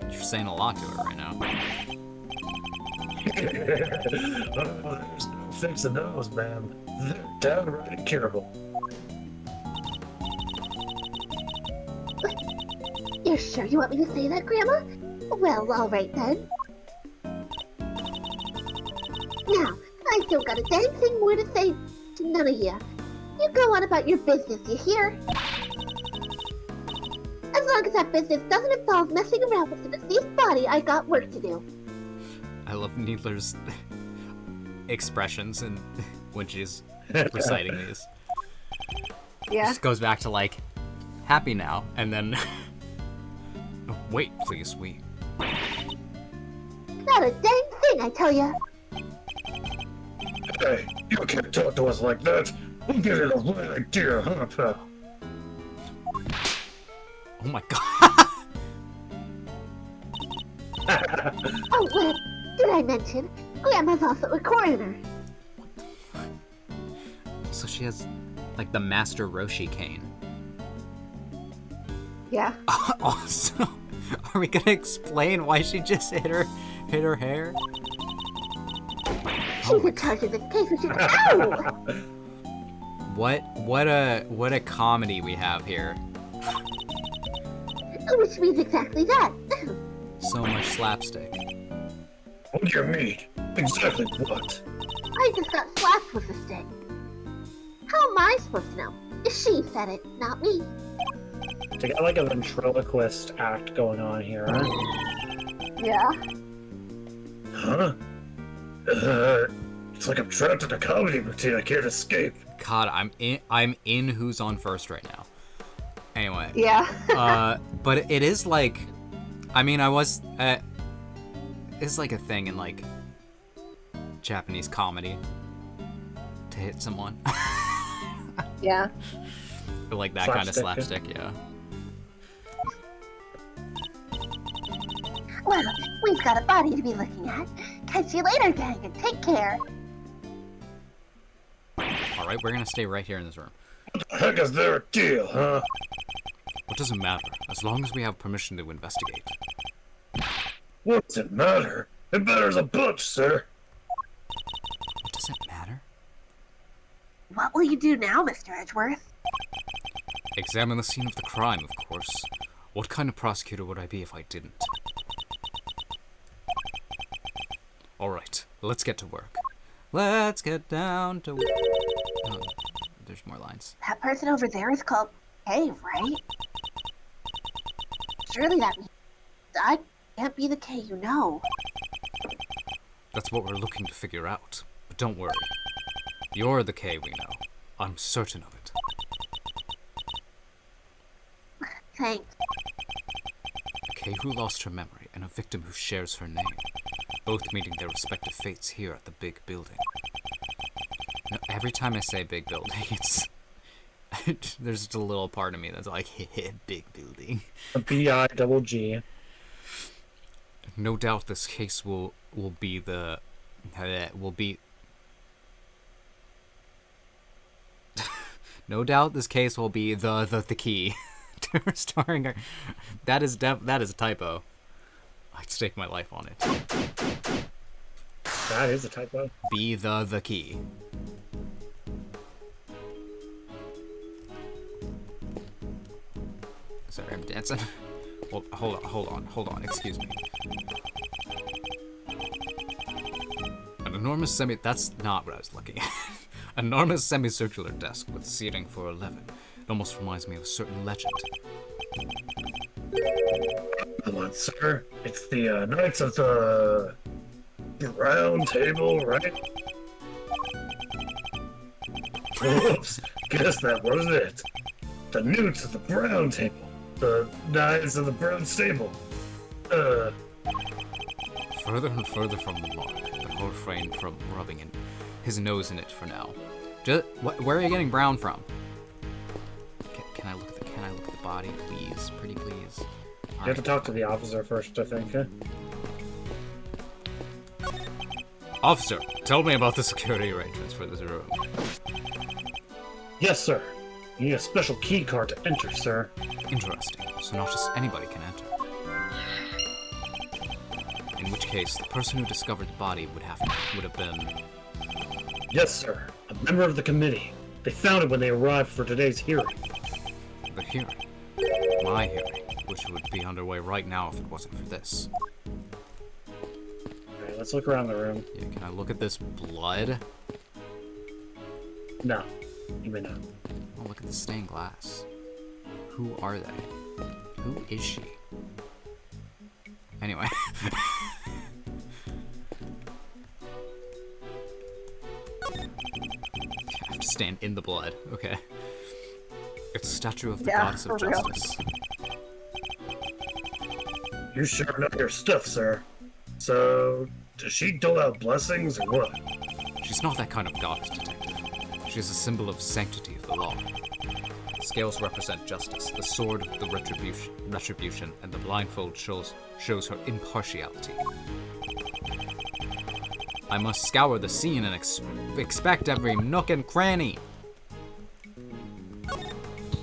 You're saying a lot to her right now. There's no fixing those, man. They're downright incurable. You're sure you want me to say that, Grandma? Well, alright then. Now, I still got a dang thing more to say to none of you. You go on about your business, you hear? As long as that business doesn't involve messing around with the deceased body, I got work to do. I love Needler's expressions and when she's reciting these. Yeah. Just goes back to like happy now, and then wait, please, we. Not a dang thing, I tell ya. Hey, you can't talk to us like that. We'll get it a right idea, huh, pal? Oh my god. Oh, well, did I mention? Grandma's also a coroner. So she has like the Master Roshi cane. Yeah. Also, are we gonna explain why she just hit her hair? She's in charge of this case, which is ow! What a comedy we have here. Which means exactly that. So much slapstick. What do you mean? Exactly what? I just got slapped with a stick. How am I supposed to know? She said it, not me. They got like a ventriloquist act going on here, huh? Yeah. Huh? It's like I'm trapped in a comedy routine I can't escape. God, I'm in Who's on First right now. Anyway. Yeah. But it is like, I mean, it's like a thing in like Japanese comedy to hit someone. Yeah. Like that kind of Slapstick, slapstick, yeah. Well, we've got a body to be looking at. Catch you later, gang, and take care. All right, we're gonna stay right here in this room. What the heck is their deal, huh? What does it matter, as long as we have permission to investigate? What does it matter? It matters a bunch, sir. What does it matter? What will you do now, Mr. Edgeworth? Examine the scene of the crime, of course. What kind of prosecutor would I be if I didn't? Alright, let's get to work. Let's get down to. Oh, there's more lines. That person over there is called K, right? Surely that means I can't be the K you know. That's what we're looking to figure out. But don't worry. You're the K we know. I'm certain of it. Thanks. A K who lost her memory and a victim who shares her name. Both meeting their respective fates here at the big building. Now, every time I say big building, it's... there's just a little part of me that's like, big building. A B-I-double-G. No doubt this case will be the... No doubt this case will be the key. Starring her. That is a typo. I'd stake my life on it. That is a typo. Be the key. Sorry, I'm dancing. Well, hold on. Excuse me. An enormous that's not what I was looking at. Enormous semicircular desk with seating for 11. It almost reminds me of a certain legend. Come on, sir. It's the Knights of the Round Table, right? Whoops. Guess that was it. The Newts of the Brown Table. The Knights of the Brown Stable. Further and further from the mark, but I'll refrain from rubbing his nose in it for now. Where are you getting brown from? Can I look at the body, please? Pretty please. You have to talk to the officer first, I think. Huh? Officer, tell me about the security arrangements for this room. Yes, sir. You need a special key card to enter, sir. Interesting. So not just anybody can enter. In which case, the person who discovered the body would have been... Yes, sir. A member of the committee. They found it when they arrived for today's hearing. The hearing. My hearing, which would be underway right now if it wasn't for this. Alright, let's look around the room. Yeah, can I look at this blood? No. You may not. Oh, look at the stained glass. Who are they? Who is she? Anyway. I have to stand in the blood. Okay. It's a statue of the Yeah, goddess of for real. justice. You sure know your stuff, sir. So, does she dole out blessings or what? She's not that kind of goddess, detective. She's a symbol of sanctity of the law. The scales represent justice, the sword the retribution, and the blindfold shows her impartiality. I must scour the scene and expect every nook and cranny.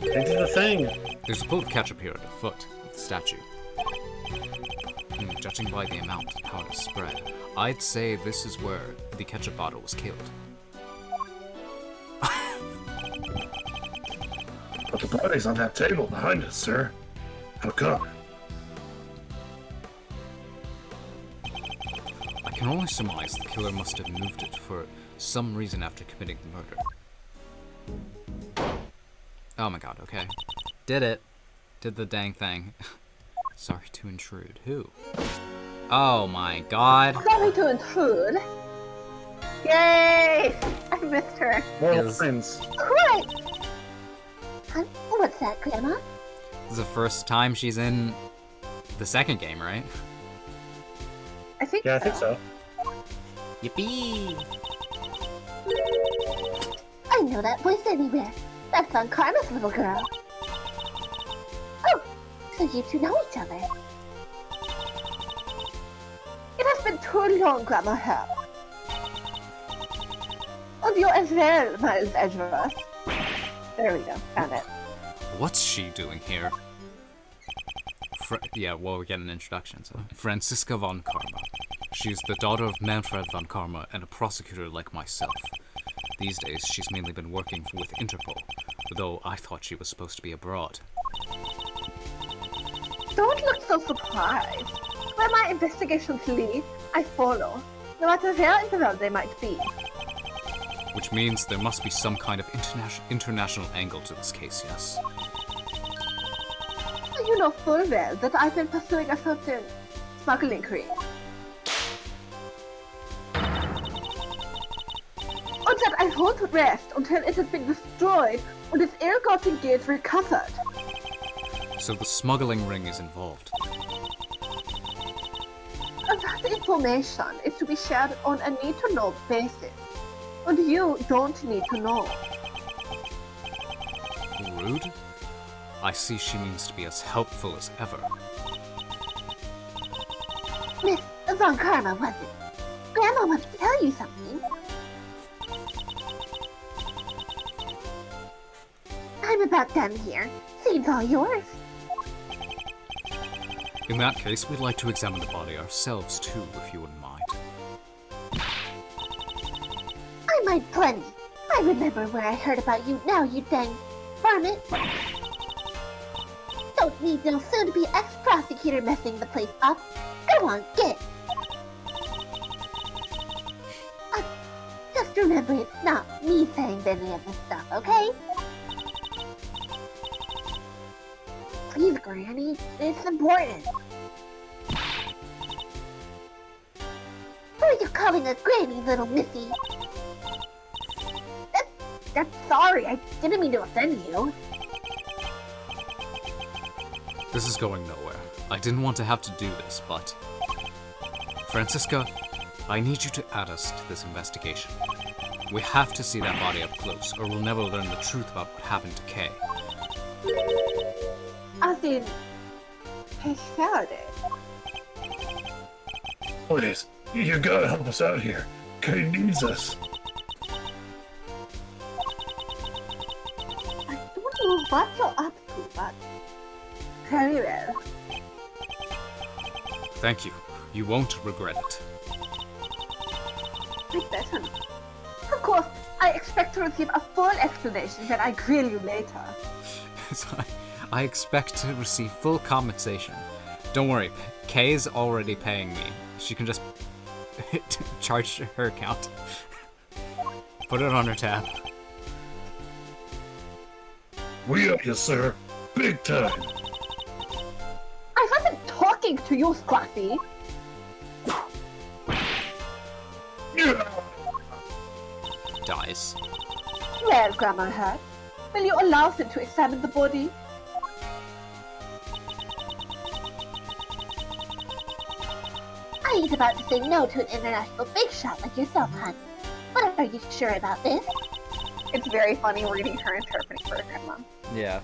They did the thing. There's a pool of ketchup here at the foot of the statue. Judging by the amount and how it is spread, I'd say this is where the ketchup bottle was killed. But the body's on that table behind us, sir. How come? I can only surmise the killer must have moved it for some reason after committing the murder. Oh my god, okay. Did it. did the dang thing. Sorry to intrude. Who? Oh my god. Sorry to intrude. Yay! I missed her. More Is- lines. Right. What's that, Grandma? This is the first time she's in the second game, right? I think Yeah, I think so. Yippee! I know that voice anywhere. That's Von Karma's little girl. Oh, so you two know each other. It has been too long, Grandma Herb. And you as well, Miles Edgeworth. There we go, found it. What's she doing here? Yeah, well, we get an introduction, so. Franziska von Karma. She's the daughter of Manfred von Karma and a prosecutor like myself. These days, she's mainly been working with Interpol, though I thought she was supposed to be abroad. Don't look so surprised. Where my investigations lead, I follow, no matter where in the world they might be. Which means there must be some kind of international angle to this case, yes? You know full well that I've been pursuing a certain smuggling ring. And that I won't rest until it has been destroyed and its ill-gotten gains recovered. So the smuggling ring is involved. And that information is to be shared on a need-to-know basis. And you don't need to know. Rude? I see she means to be as helpful as ever. Miss Von Karma, was it? Grandma wants to tell you something. I'm about done here. Scene's all yours. In that case, we'd like to examine the body ourselves too, if you wouldn't mind. I mind plenty. I remember where I heard about you now, you dang varmint. Don't need no soon-to-be ex-prosecutor messing the place up. Go on, get. Just remember it's not me saying any of this stuff, okay? Please, Granny. It's important. Who are you calling a granny, little missy? That's sorry. I didn't mean to offend you. This is going nowhere. I didn't want to have to do this, but... Franziska, I need you to add us to this investigation. We have to see that body up close, or we'll never learn the truth about what happened to Kay. As in, he found it. Please, you gotta help us out here. Kay needs us. I don't know what you're up to, but very well. Thank you. You won't regret it. I better not. Of course, I expect to receive a full explanation when I grill you later. I expect to receive full compensation. Don't worry, Kay's already paying me. She can just charge her account. Put it on her tab. We owe you, sir. Big time. I wasn't talking to you, Scruffy. Yeah. Dies. Well, Grandma Hurt, will you allow them to examine the body? I ain't about to say no to an international big shot like yourself, hon. But are you sure about this? It's very funny reading her interpreting for her grandma. Yeah.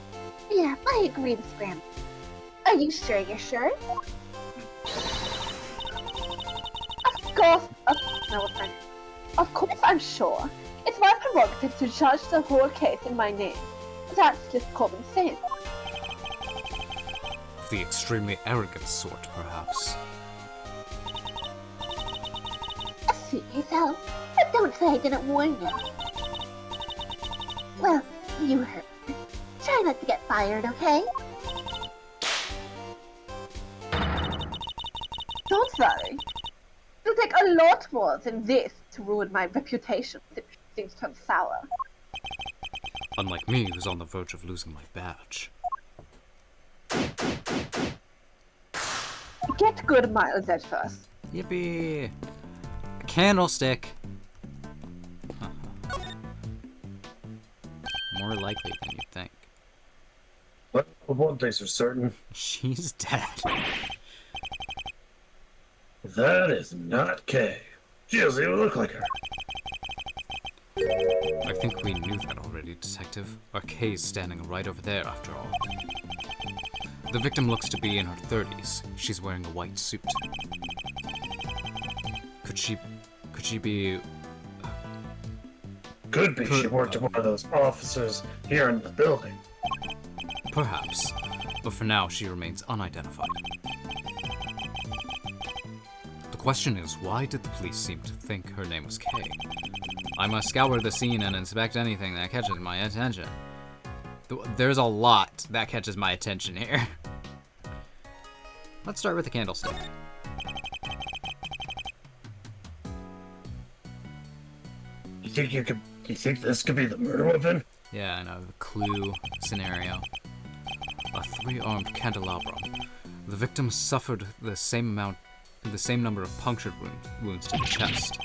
Yeah, I agree with Grandma. Are you sure you're sure? Of course, no, it's fine. Of course I'm sure. It's my prerogative to judge the whole case in my name. That's just common sense. The extremely arrogant sort, perhaps. Suit yourself, but don't say I didn't warn you. Well, you heard. Try not to get fired, okay? Don't worry. It'll take a lot more than this to ruin my reputation if things turn sour. Unlike me, who's on the verge of losing my badge. get good miles at first. Yippee! A candlestick. More likely than you'd think. But one thing's for certain, She's dead. that is not Kay. She doesn't even look like her. I think we knew that already, Detective. Our Kay's standing right over there, after all. The victim looks to be in her 30s. She's wearing a white suit. Could she be... Could be she worked with one of those officers here in the building. Perhaps. But for now, she remains unidentified. The question is, why did the police seem to think her name was Kay? I must scour the scene and inspect anything that catches my attention. There's a lot that catches my attention here. Let's start with the candlestick. You think this could be the murder weapon? Yeah, I know, the clue scenario. A 3-armed candelabrum. The victim suffered the same number of punctured wounds to the chest.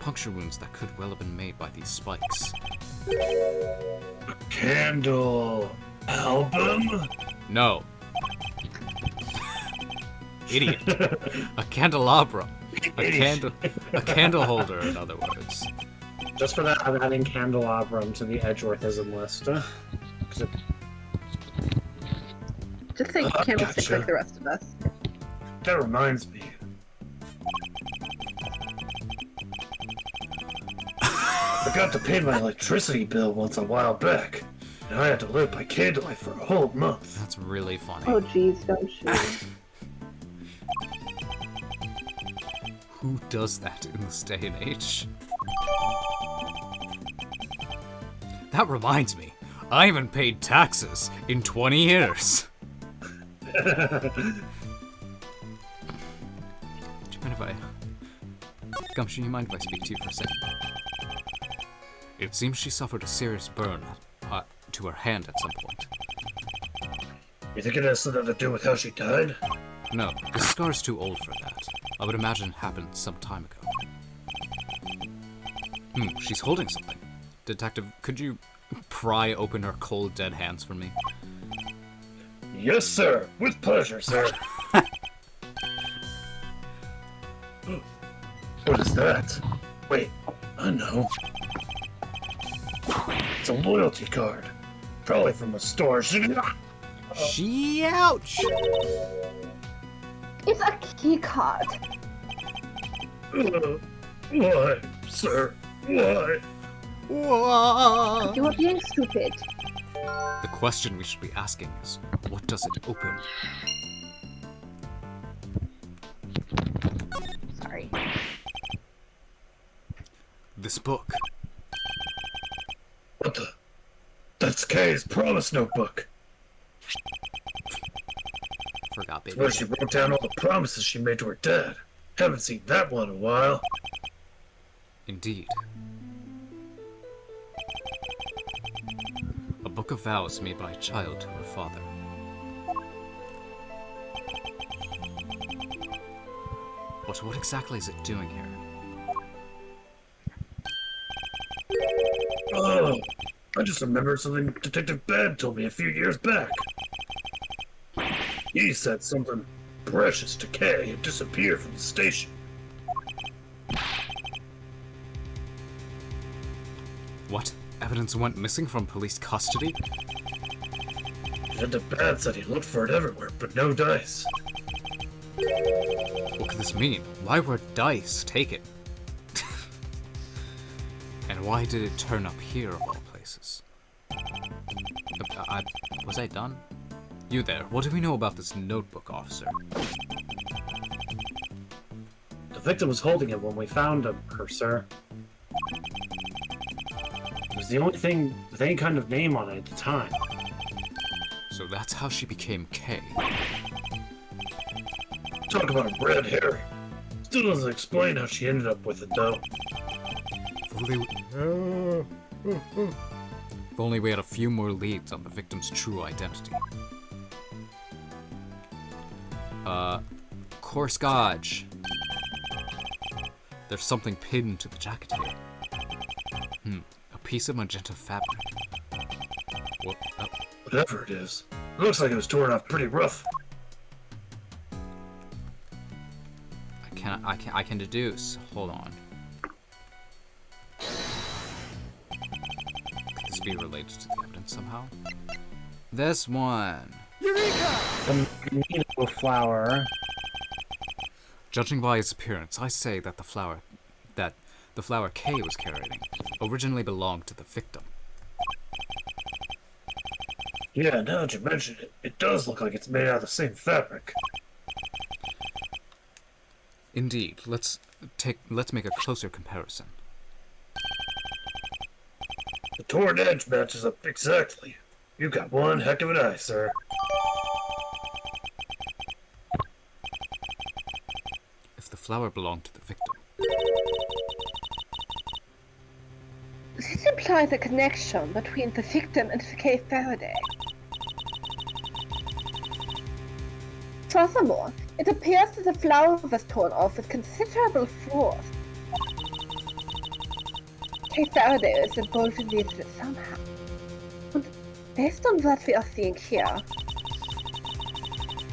Puncture wounds that could well have been made by these spikes. A candle album? No. Idiot. A candelabrum. A candle holder, in other words. Just for that, I'm adding candelabrum to the Edgeworthism list. 'Cause it- Just think candlestick gotcha. like the rest of us. That reminds me. I forgot to pay my electricity bill once a while back, and I had to live by candlelight for a whole month. That's really funny. Oh jeez, don't you? Who does that in this day and age? That reminds me, I haven't paid taxes in 20 years. Do you mind if I... Gumption, you mind if I speak to you for a second? It seems she suffered a serious burn to her hand at some point. You think it has something to do with how she died? No, the scar's too old for that. I would imagine it happened some time ago. She's holding something. Detective, could you pry open her cold, dead hands for me? Yes, sir. With pleasure, sir. What is that? Wait, I know. It's a loyalty card. Probably from a store. She ouch! It's a key card. Why, sir? Why? Whoa. You are being stupid. The question we should be asking is, what does it open? Sorry. This book. What the? That's Kay's promise notebook. Forgot, baby. Where she wrote down all the promises she made to her dad. Haven't seen that one in a while. Indeed. A book of vows made by a child to her father. But what exactly is it doing here? Oh, I just remembered something Detective Bad told me a few years back. He said something precious to Kay had disappeared from the station. What? Evidence went missing from police custody? Detective Bad said he looked for it everywhere, but no dice. What could this mean? Why were dice taken? And why did it turn up here of all places? Was I done? You there, what do we know about this notebook, officer? The victim was holding it when we found her, sir. It was the only thing with any kind of name on it at the time. So that's how she became Kay. Talk about a red herring. Still doesn't explain how she ended up with it, though. If only we had a few more leads on the victim's true identity. Coarse gauge. There's something pinned to the jacket here. A piece of magenta fabric. What? Oh. Whatever it is, it looks like it was torn off pretty rough. I can deduce. Hold on. Could this be related to the evidence somehow? This one. The magneto flower. Judging by its appearance, I say that the flower Kay was carrying originally belonged to the victim. Yeah, now that you mention it, it does look like it's made out of the same fabric. Indeed. Let's make a closer comparison. The torn edge matches up exactly. You got one heck of an eye, sir. If the flower belonged to the victim, This implies a connection between the victim and Kay Faraday. Furthermore, it appears that the flower was torn off with considerable force. Kay Faraday is involved in the incident somehow. And based on what we are seeing here,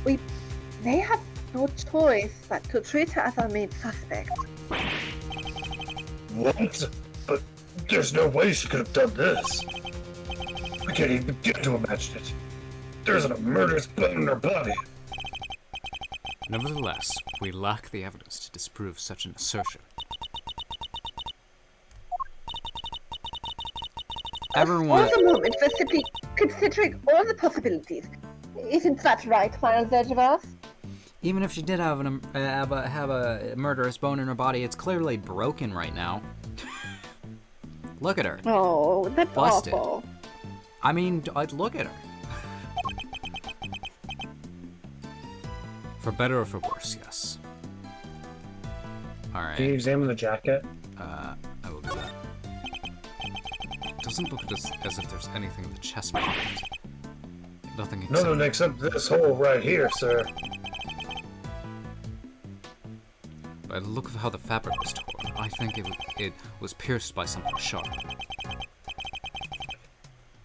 we may have no choice but to treat her as our main suspect. What? But there's no way she could have done this. I can't even begin to imagine it. There isn't a murderous bone in her body. nevertheless, we lack the evidence to disprove such an assertion. Everyone. For the moment, we're simply considering all the possibilities. Isn't that right, Miles Edgeworth? Even if she did have a murderous bone in her body, it's clearly broken right now. Look at her. Oh, that's Busted. awful. I mean, look at her. For better or for worse, yes. Can you Alright, examine the jacket? I will do that. It doesn't look as if there's anything in the chest pocket. Nothing except... Nothing except this hole right here, sir. By the look of how the fabric was torn, I think it was pierced by something sharp.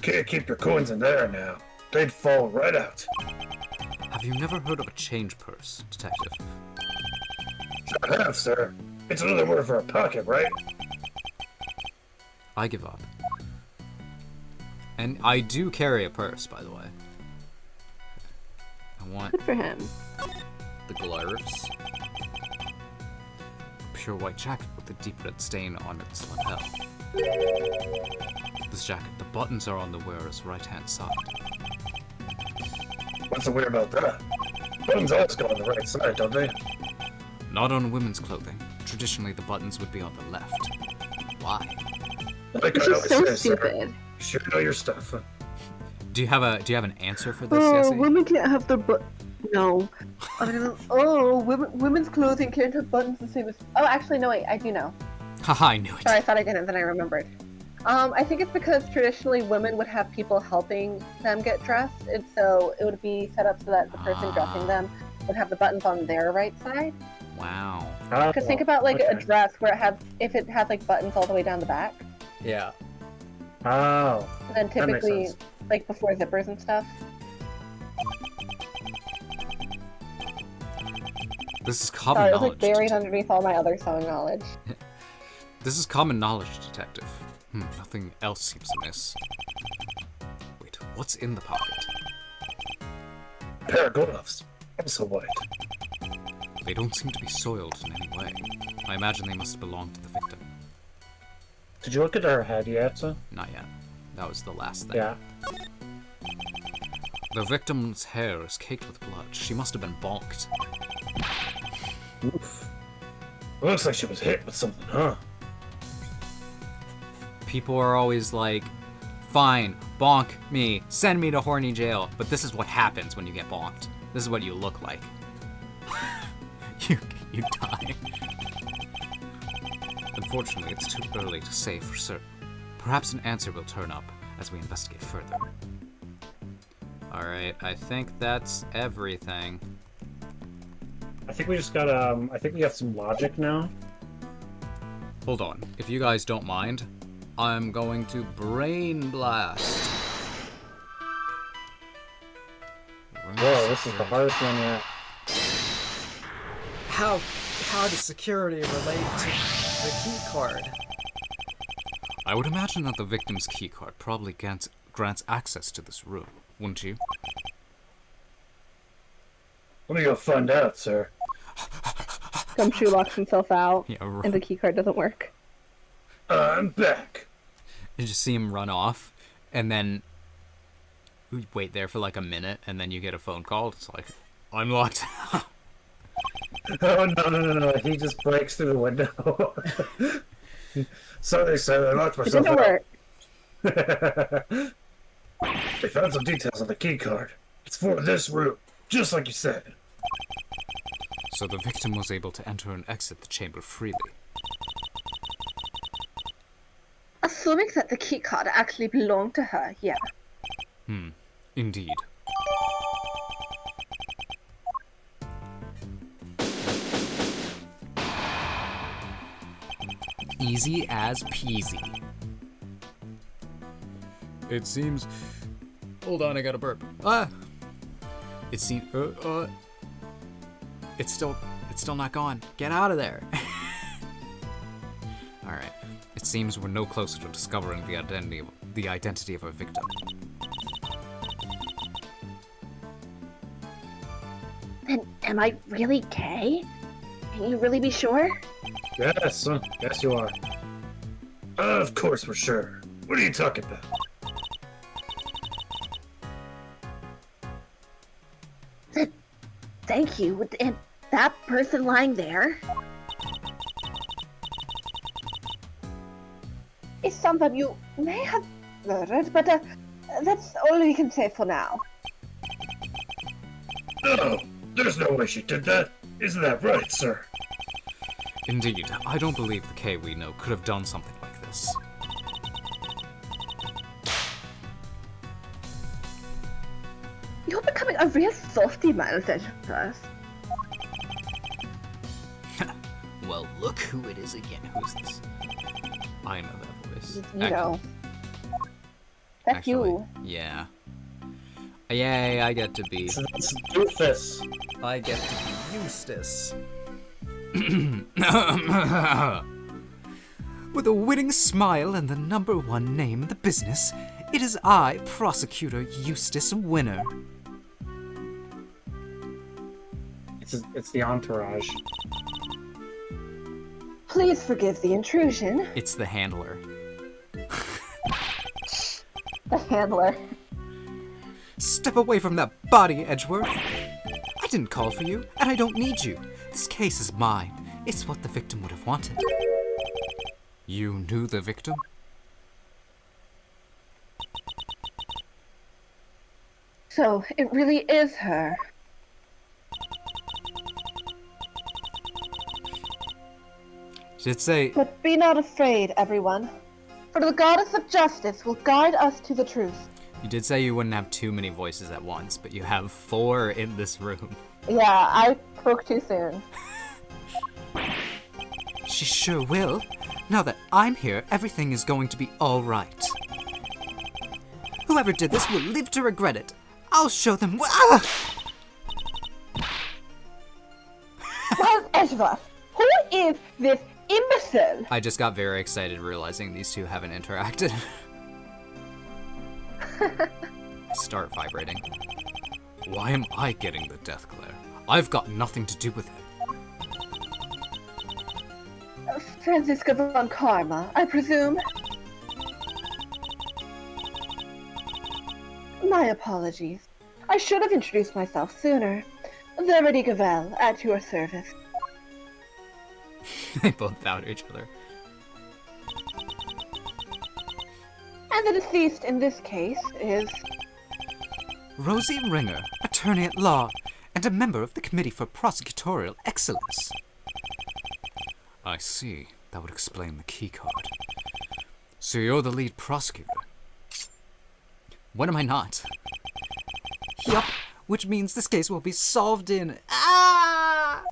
Can't keep your coins in there now. They'd fall right out. Have you never heard of a change purse, detective? Sure have, sir. It's another word for a pocket, right? I give up. And I do carry a purse, by the way. I want Good for him. the gloves. Pure white jacket with a deep red stain on its lapel. This jacket, the buttons are on the wearer's right-hand side. What's so weird about that? Buttons always go on the right side, don't they? Not on women's clothing. Traditionally, the buttons would be on the left. Why? Like This I is always so say, sir, stupid. you should know your stuff. Do you have an answer for this, Oh, Jesse? women can't have their No. I mean, women's clothing can't have buttons the same as... Oh, actually, no, wait, I do know. Haha, I knew it. Sorry, I thought I didn't, then I remembered. I think it's because traditionally women would have people helping them get dressed, and so it would be set up so that the person dressing them would have the buttons on their right side. Wow. Because think about like a dress where if it has like buttons all the way down the back, Yeah. Oh. and then That makes typically sense. like before zippers and stuff. This is common Sorry, it was knowledge. like buried underneath all my other sewing knowledge. This is common knowledge, detective. Nothing else seems amiss. Wait, what's in the pocket? A pair of gloves. Also white. They don't seem to be soiled in any way. I imagine they must belong to the victim. Did you look at her head yet, sir? Not yet. That was the last thing. Yeah. The victim's hair is caked with blood. She must have been bonked. Oof. Looks like she was hit with something, huh? People are always like, fine, bonk me, send me to horny jail. But this is what happens when you get bonked. This is what you look like. you die. Unfortunately, it's too early to say for certain. Perhaps an answer will turn up as we investigate further. Alright, I think that's everything. I think we just got I think we got some logic now. Hold on. If you guys don't mind, I'm going to brain blast. Whoa, this is the hardest one yet. How does security relate to the key card? I would imagine that the victim's keycard probably grants access to this room, wouldn't you? Let me go find out, sir. Gumshoe locks himself out, Yeah, and the keycard doesn't work. I'm back. You just see him run off, and then you wait there for like a minute, and then you get a phone call. It's like, I'm locked out. Oh no! He just breaks through the window. Sorry, sir, I locked It myself didn't out. work. They found some details on the key card. It's for this room, just like you said. So the victim was able to enter and exit the chamber freely. Assuming that the keycard actually belonged to her, yeah. Indeed. Easy as peasy. It seems. Hold on, I got a burp. It seems. It's still not gone. Get out of there. All right. It seems we're no closer to discovering the identity of our victim. Then am I really gay? Can you really be sure? Yes, yes you are. Of course we're sure. What are you talking about? Thank you. And that person lying there? It's someone you may have murdered, but that's all we can say for now. No, there's no way she did that. Isn't that right, sir? Indeed, I don't believe the K we know could have done something like this. You're becoming a real softy, Miles Edgeworth. Well, look who it is again. Who's this? I know that voice. You know. That's Actually, you. Yeah. Yay! I get to be. It's Doofus. I get to be Eustace. With a winning smile and the #1 name in the business, it is I, Prosecutor Eustace Winner. It's the entourage. Please forgive the intrusion. It's the handler. The handler. Step away from that body, Edgeworth. I didn't call for you, and I don't need you. This case is mine. It's what the victim would have wanted. You knew the victim? So, it really is her. Should say. But be not afraid, everyone. For the goddess of justice will guide us to the truth. You did say you wouldn't have too many voices at once, but you have 4 in this room. Yeah, I spoke too soon. She sure will. Now that I'm here, everything is going to be all right. Whoever did this will live to regret it. I'll show them what. Miles Edgeworth, who is this imbecile? I just got very excited realizing these two haven't interacted. Start vibrating. Why am I getting the death glare? I've got nothing to do with it. Francisca von Karma, I presume. My apologies. I should have introduced myself sooner. Verity Gavel, at your service. They both bow to each other. And the deceased in this case is... Rosie Ringer, attorney at law, and a member of the Committee for Prosecutorial Excellence. I see. That would explain the keycard. So you're the lead prosecutor? When am I not? Yup, which means this case will be solved in... Ah!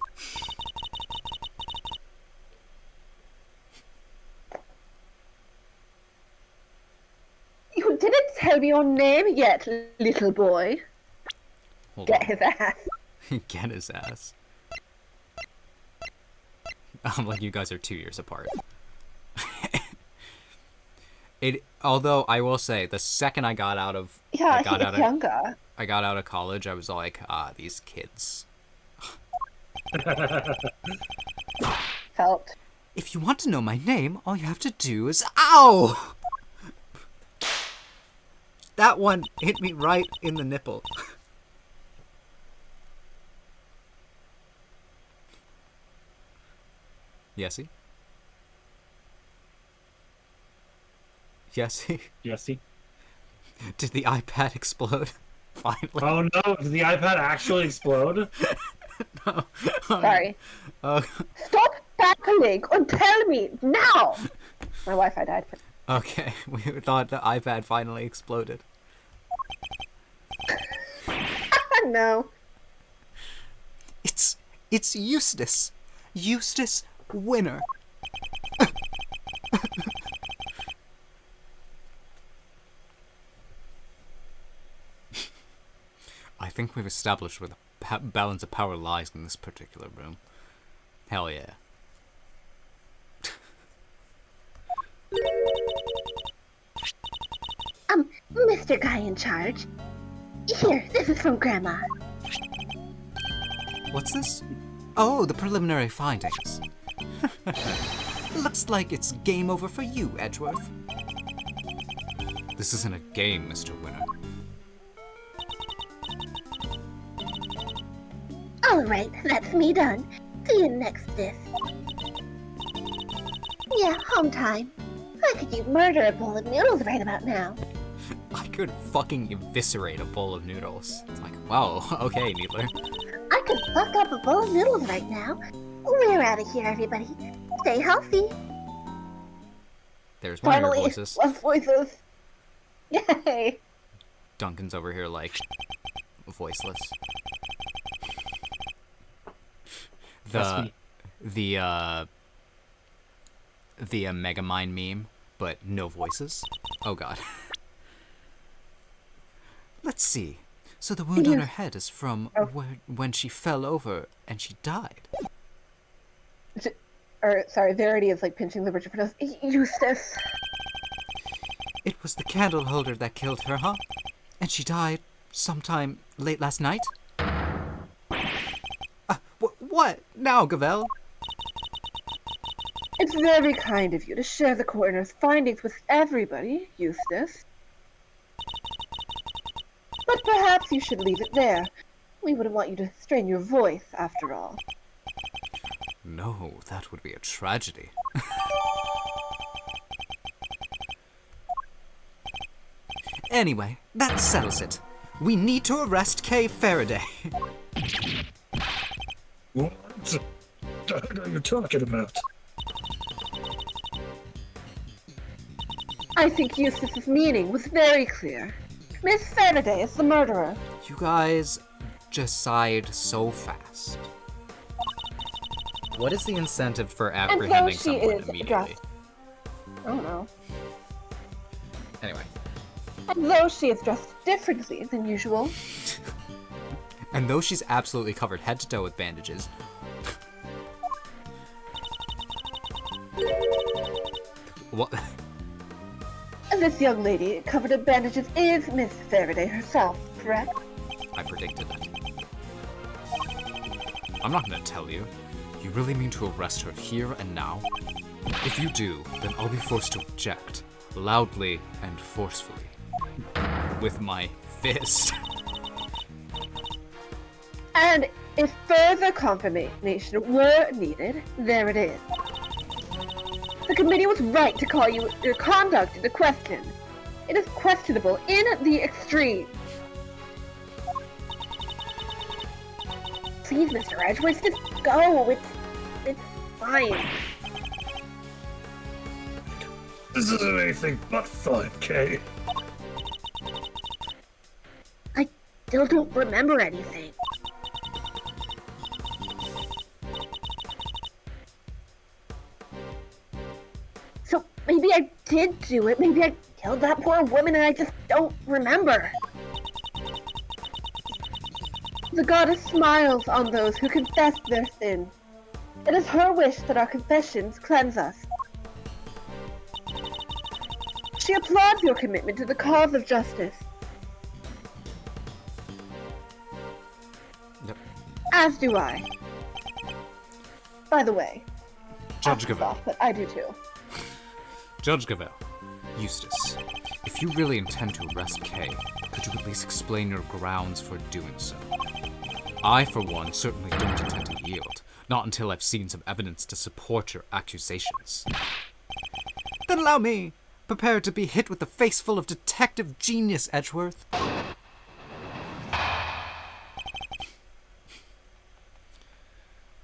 You didn't tell me your name yet, little boy. Hold Get on. his ass. Get his ass. I'm like, you guys are 2 years apart. Although I will say, the second I got out of Yeah, I got he's out of younger. I got out of college, I was like, these kids. Felt. If you want to know my name, all you have to do is ow. That one hit me right in the nipple. Yesy? Yesy? Jesse? Did the iPad explode? Finally. Oh no, did the iPad actually explode? No. Sorry. Oh, Stop battling or tell me now! My Wi-Fi died. okay, we thought the iPad finally exploded. No. It's Eustace. Eustace Winner. I think we've established where the balance of power lies in this particular room. Hell yeah. Mr. Guy in charge. Here, this is from Grandma. What's this? Oh, the preliminary findings. Looks like it's game over for you, Edgeworth. This isn't a game, Mr. Winner. Alright, that's me done. See you next disc. Yeah, home time. I could eat murder a bowl of noodles right about now. I could fucking eviscerate a bowl of noodles. It's like, wow, okay, Needler. I could fuck up a bowl of noodles right now. We're out of here, everybody. Stay healthy. There's one of Finally, your voices. less voices. Yay! Duncan's over here like voiceless. That's me. The Megamind meme, but no voices. Oh god. Let's see. So the wound on her head is from when she fell over and she died. Or, sorry, Verity is like pinching the bridge of her nose. Eustace. It was the candle holder that killed her, huh? And she died sometime late last night? What now, Gavel? It's very kind of you to share the coroner's findings with everybody, Eustace. But perhaps you should leave it there. We wouldn't want you to strain your voice, after all. No, that would be a tragedy. Anyway, that settles it. We need to arrest Kay Faraday. What? What are you talking about? I think Eustace's meaning was very clear. Miss Faraday is the murderer. You guys just sighed so fast. What is the incentive for And though apprehending she someone is immediately? dressed... I don't know. Anyway. And though she is dressed differently than usual, And though she's absolutely covered head to toe with bandages. What? this young lady covered in bandages is Miss Faraday herself, correct? I predicted it. I'm not gonna tell you. You really mean to arrest her here and now? If you do, then I'll be forced to object, loudly and forcefully. With my fist. And if further confirmation were needed, there it is. The committee was right to call your conduct into question. It is questionable in the extreme. Please, Mr. Edgeworth, just go. It's fine. This isn't anything but fun, Kay. I still don't remember anything. Maybe I did do it. Maybe I killed that poor woman and I just don't remember. The goddess smiles on those who confess their sin. It is her wish that our confessions cleanse us. She applauds your commitment to the cause of justice. Yep. As do I. By the way, Judge Ask us Gavel. off, but I do too. Judge Gavel. Eustace, if you really intend to arrest Kay, could you at least explain your grounds for doing so? I, for one, certainly don't intend to yield. Not until I've seen some evidence to support your accusations. Then allow me. Prepare to be hit with the face full of detective genius, Edgeworth.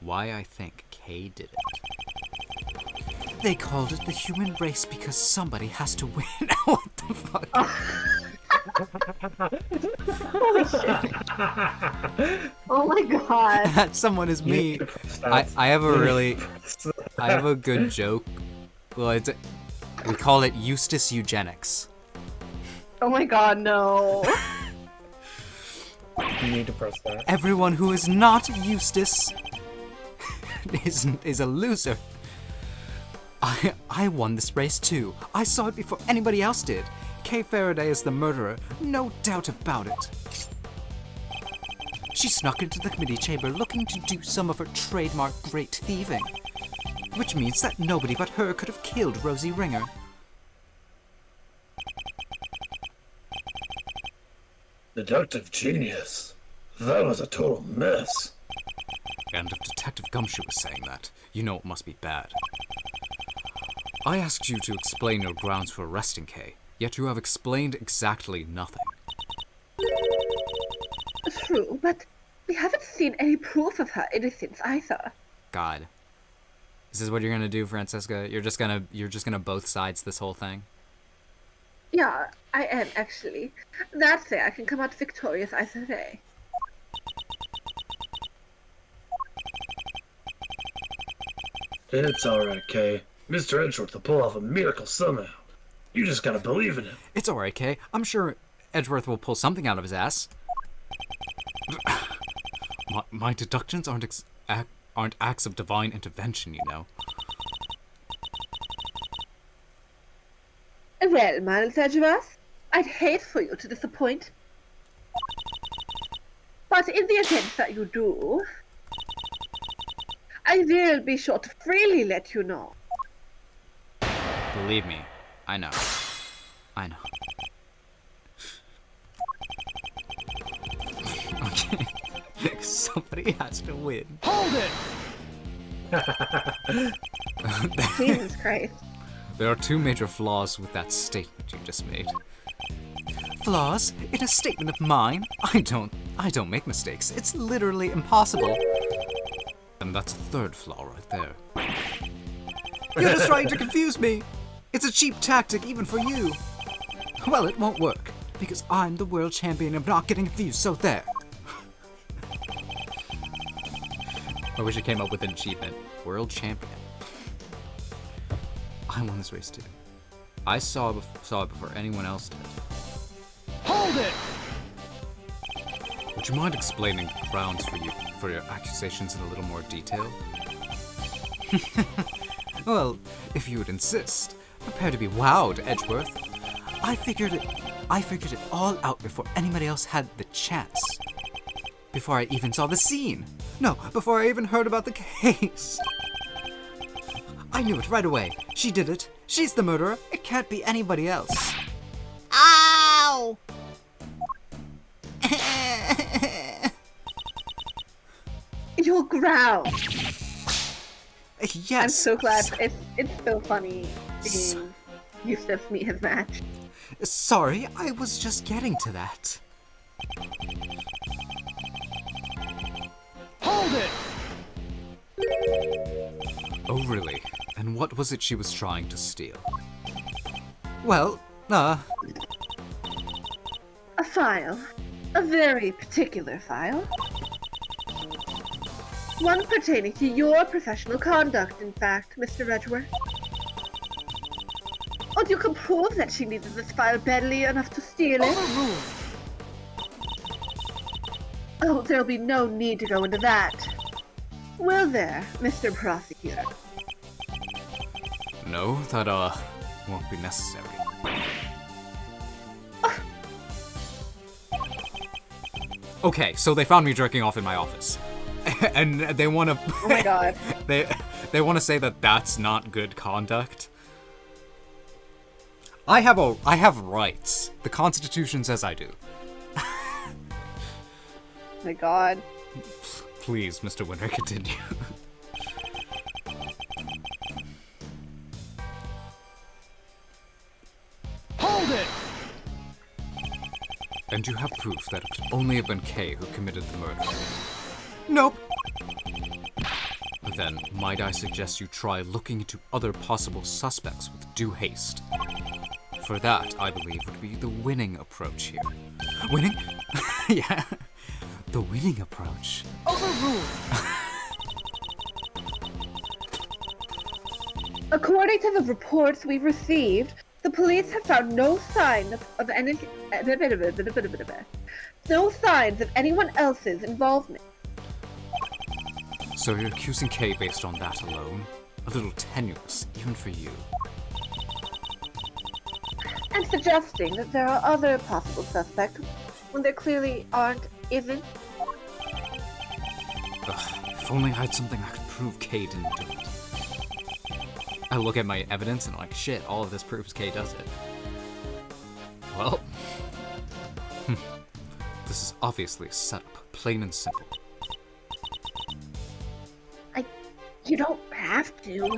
Why I think Kay did it. They called it the human race because somebody has to win. What the fuck? Holy shit. Oh my god. That someone is me. I have a really... I have a good joke. Well, we call it Eustace Eugenics. Oh my god, no. You need to press that. Everyone who is not Eustace is a loser. I won this race too. I saw it before anybody else did. Kay Faraday is the murderer, no doubt about it. She snuck into the committee chamber looking to do some of her trademark great thieving. Which means that nobody but her could have killed Rosie Ringer. Deductive genius. That was a total mess. And if Detective Gumshoe was saying that, you know it must be bad. I asked you to explain your grounds for arresting Kay, yet you have explained exactly nothing. True, but we haven't seen any proof of her innocence either. God. Is this what you're gonna do, Francesca? You're just gonna both sides this whole thing? Yeah, I am actually. That way I can come out victorious either way. It's alright, Kay. Mr. Edgeworth will pull off a miracle somehow. You just gotta believe in him. It's alright, Kay. I'm sure Edgeworth will pull something out of his ass. My deductions aren't acts of divine intervention, you know. Well, Miles Edgeworth, I'd hate for you to disappoint. But in the event that you do, I will be sure to freely let you know. Believe me, I know. I know. Okay. Somebody has to win. Hold it! Jesus Christ. There are two major flaws with that statement you just made. Flaws in a statement of mine? I don't make mistakes. It's literally impossible. And that's a third flaw right there. You're just trying to confuse me. It's a cheap tactic even for you. Well, it won't work because I'm the world champion of not getting confused, so there. I wish I came up with an achievement. World champion. I won this race too. I saw it before anyone else did. Hold it! Would you mind explaining the grounds for your accusations in a little more detail? Well, if you would insist. Prepare to be wowed, Edgeworth. I figured it all out before anybody else had the chance. Before I even saw the scene. No, before I even heard about the case. I knew it right away. She did it. She's the murderer. It can't be anybody else. Ow! Your growl. Yes. I'm so glad. It's so funny seeing Eustace meet his match. Sorry, I was just getting to that. Hold it! Oh, really? And what was it she was trying to steal? Well, A file. A very particular file. One pertaining to your professional conduct, in fact, Mr. Edgeworth. Or you can prove that she needed this file badly enough to steal it. Overruled. Oh, there'll be no need to go into that. Will there, Mr. Prosecutor? No, that, won't be necessary. Okay, so they found me jerking off in my office. And they want to... Oh my god. They want to say that that's not good conduct. I have rights. The Constitution says I do. Oh my god. Please, Mr. Winter, continue. Hold it! And you have proof that it could only have been Kay who committed the murder. Nope. Then, might I suggest you try looking into other possible suspects with due haste? For that, I believe, would be the winning approach here. Winning? Yeah. The winning approach. Overruled! According to the reports we've received, the police have found no sign of any... No signs of anyone else's involvement. So you're accusing Kay based on that alone? A little tenuous, even for you. And suggesting that there are other possible suspects when there clearly isn't. Ugh, if only I had something that could prove Kay didn't do it. I look at my evidence and I'm like, shit, all of this proves Kay does it. Well, this is obviously a setup, plain and simple. You don't have to.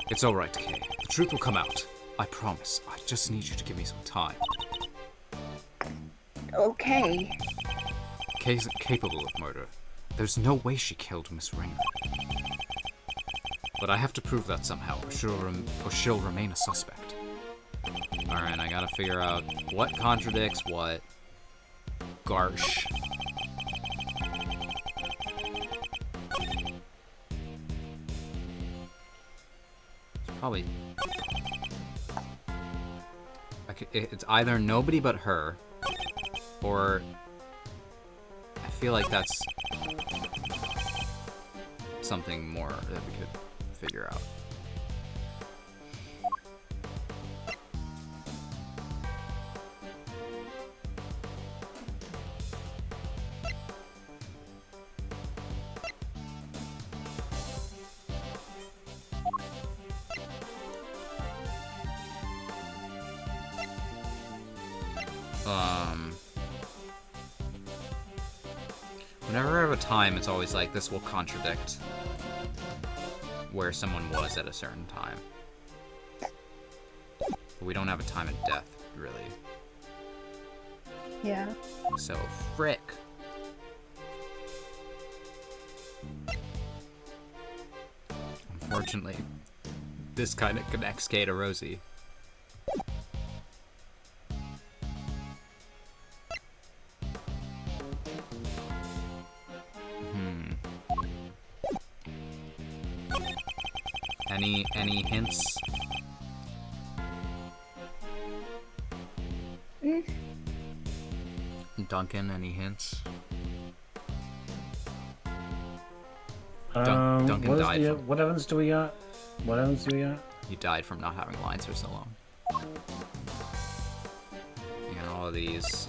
It's alright, Kay. The truth will come out. I promise. I just need you to give me some time. Okay. Kay isn't capable of murder. There's no way she killed Miss Ringer. But I have to prove that somehow, or she'll remain a suspect. Alright, I gotta figure out what contradicts what. Garsh. It's probably... It's either nobody but her, or... I feel like that's something more that we could figure out. Whenever I have a time, it's always like, this will contradict where someone was at a certain time. But we don't have a time of death, really. Yeah. So, frick. Unfortunately, this kind of connects Kay to Rosie. Any hints? Duncan, any hints? Duncan died. What evidence do we got? What evidence do we got? He died from not having lines for so long. You know, all of these.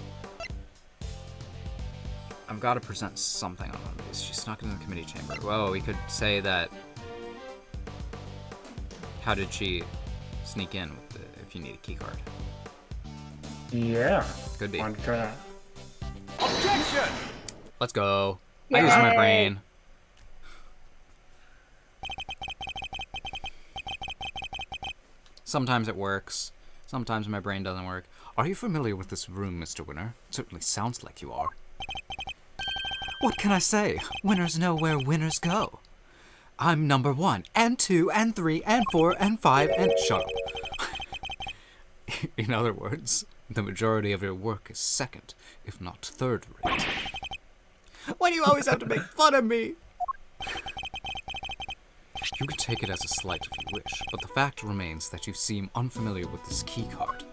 I've got to present something on one of these. She's snuck into the committee chamber. Whoa, we could say that. How did she sneak in with the, if you need a keycard? Yeah. Could be. Want to try that? Objection! Let's go. I used my brain. Sometimes it works. Sometimes my brain doesn't work. Are you familiar with this room, Mr. Winner? It certainly sounds like you are. What can I say? Winners know where winners go. I'm number 1, and 2, and 3, and 4, and 5, and... Shut up. In other words, the majority of your work is second, if not third rate. Why do you always have to make fun of me? You can take it as a slight if you wish, but the fact remains that you seem unfamiliar with this key card.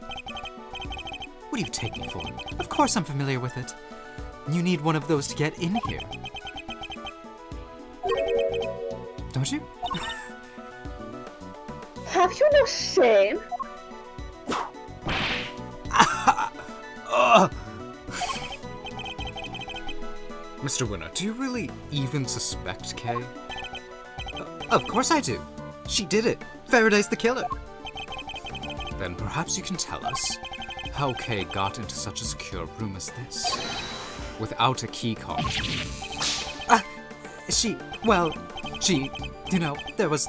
What do you take me for? Of course I'm familiar with it. You need one of those to get in here. Don't you? Have you no shame? Mr. Winner, do you really even suspect Kay? Of course I do. She did it. Faraday's the killer. Then perhaps you can tell us how Kay got into such a secure room as this, without a key card. There was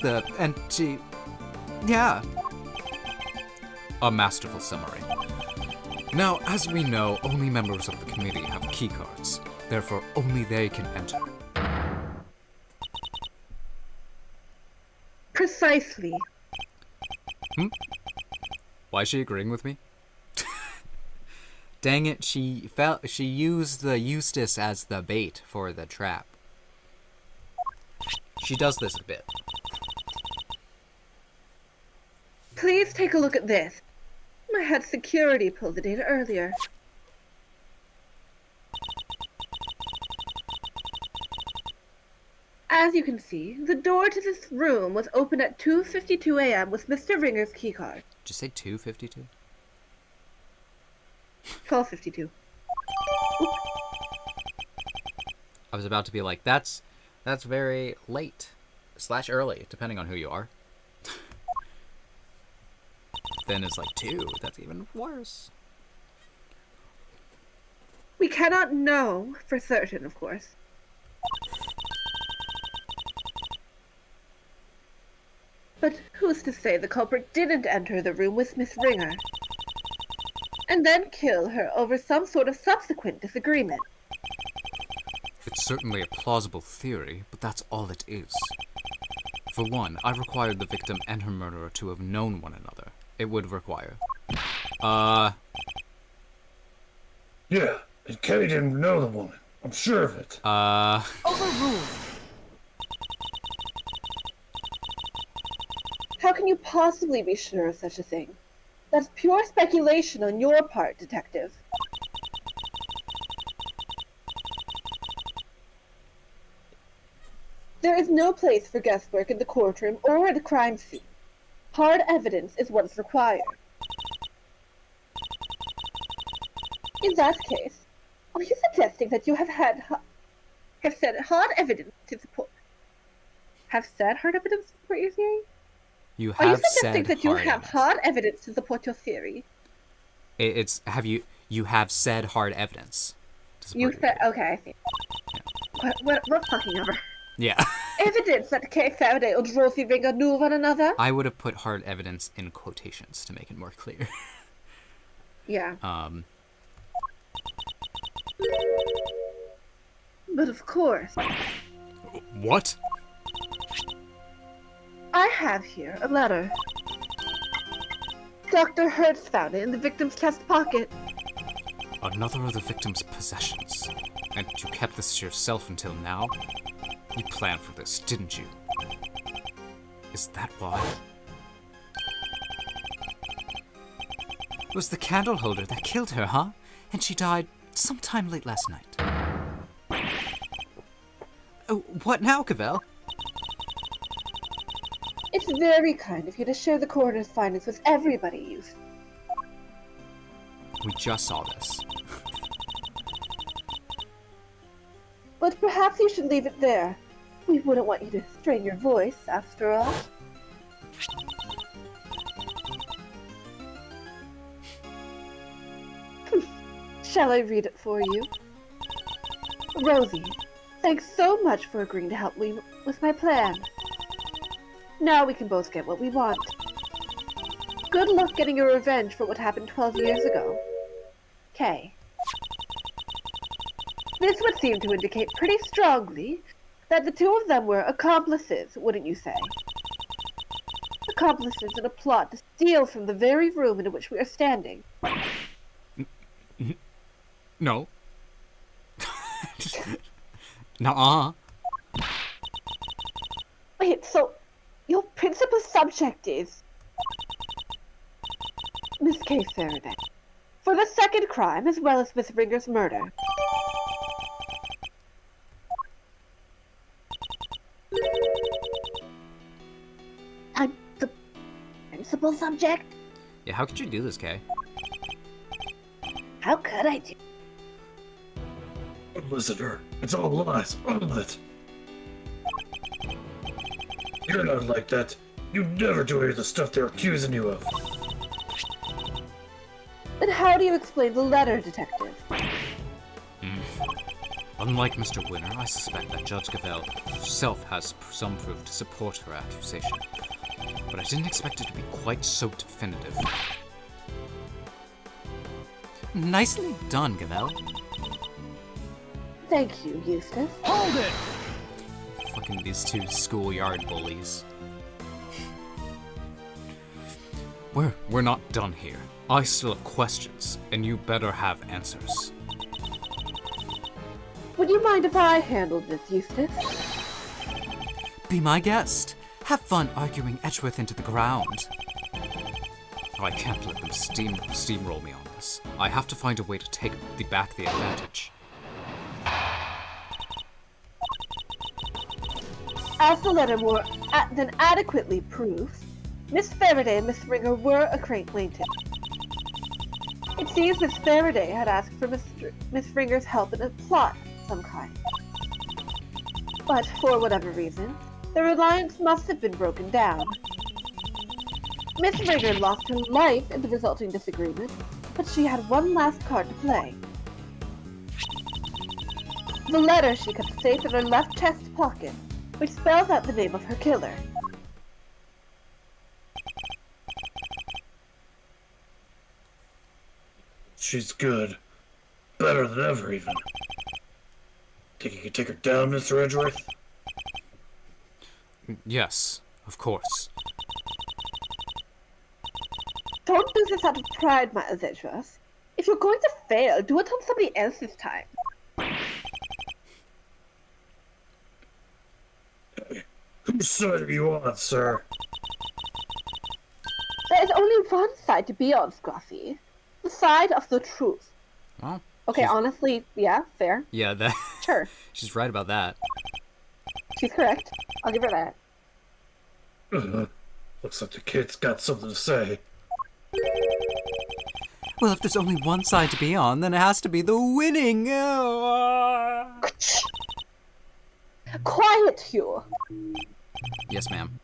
yeah. A masterful summary. Now, as we know, only members of the committee have key cards. Therefore, only they can enter. Precisely. Why is she agreeing with me? Dang it, she used the Eustace as the bait for the trap. She does this a bit. Please take a look at this. I had security pull the data earlier. As you can see, the door to this room was opened at 2:52 a.m. with Mr. Ringer's keycard. Did you say 2:52? 12:52. I was about to be like, that's very late / early, depending on who you are. Then it's like 2. That's even worse. We cannot know for certain, of course. But who's to say the culprit didn't enter the room with Miss Ringer and then kill her over some sort of subsequent disagreement? It's certainly a plausible theory, but that's all it is. For one, I required the victim and her murderer to have known one another. It would require. Yeah, and Kenny didn't know the woman. I'm sure of it. Overruled. How can you possibly be sure of such a thing? That's pure speculation on your part, detective. There is no place for guesswork in the courtroom or at a crime scene. Hard evidence is what is required. In that case, are you suggesting that you have said hard evidence to support your theory? You Are you have suggesting said that you hard have evidence. hard evidence to support your theory? You have said hard evidence. to support You your said, theory. okay, I see. We're fucking over. Yeah. Evidence that Kay Faraday and Rosie Ringer knew one another? I would have put hard evidence in quotations to make it more clear. Yeah. But of course, What? I have here a letter. Dr. Hertz found it in the victim's chest pocket. Another of the victim's possessions. And you kept this to yourself until now? You planned for this, didn't you? Is that why? It was the candle holder that killed her, huh? And she died sometime late last night. Oh, what now, Cavell? It's very kind of you to share the coroner's findings with everybody, Youth. We just saw this. But perhaps you should leave it there. We wouldn't want you to strain your voice, after all. Shall I read it for you? Rosie, thanks so much for agreeing to help me with my plan. Now we can both get what we want. Good luck getting your revenge for what happened 12 years ago. Kay. This would seem to indicate pretty strongly that the two of them were accomplices, wouldn't you say? Accomplices in a plot to steal from the very room in which we are standing. No. Nuh-uh. Wait, so Your principal subject is Miss K. Faraday. For the second crime, as well as Miss Ringer's murder. I'm the principal subject? Yeah, how could you do this, Kay? How could I do? Listen to her. It's all lies. All of it. You're not like that. You'd never do any of the stuff they're accusing you of. Then how do you explain the letter, Detective? Unlike Mr. Winner, I suspect that Judge Gavelle herself has some proof to support her accusation. But I didn't expect it to be quite so definitive. Nicely done, Gavelle. Thank you, Eustace. Hold it! Fucking these two schoolyard bullies. We're not done here. I still have questions, and you better have answers. Would you mind if I handled this, Eustace? Be my guest. Have fun arguing Edgeworth into the ground. I can't let them steamroll me on this. I have to find a way to take back the advantage. As the letter more than adequately proves, Miss Faraday and Miss Ringer were acquainted. It seems Miss Faraday had asked for Miss Ringer's help in a plot of some kind. But for whatever reason, their alliance must have been broken down. Miss Ringer lost her life in the resulting disagreement, but she had one last card to play. The letter she kept safe in her left chest pocket, which spells out the name of her killer. She's good. Better than ever, even. Think you can take her down, Mr. Edgeworth? Yes, of course. Don't do this out of pride, Miles Edgeworth. If you're going to fail, do it on somebody else this time. Whose side are you on, sir? There is only one side to be on, Scruffy. The side of the truth. Well, Okay, honestly, yeah, fair. yeah, that Sure. she's right about that. She's correct. I'll give her that. Looks like the kid's got something to say. Well, if there's only one side to be on, then it has to be the winning. Quiet, Hugh. Yes, ma'am.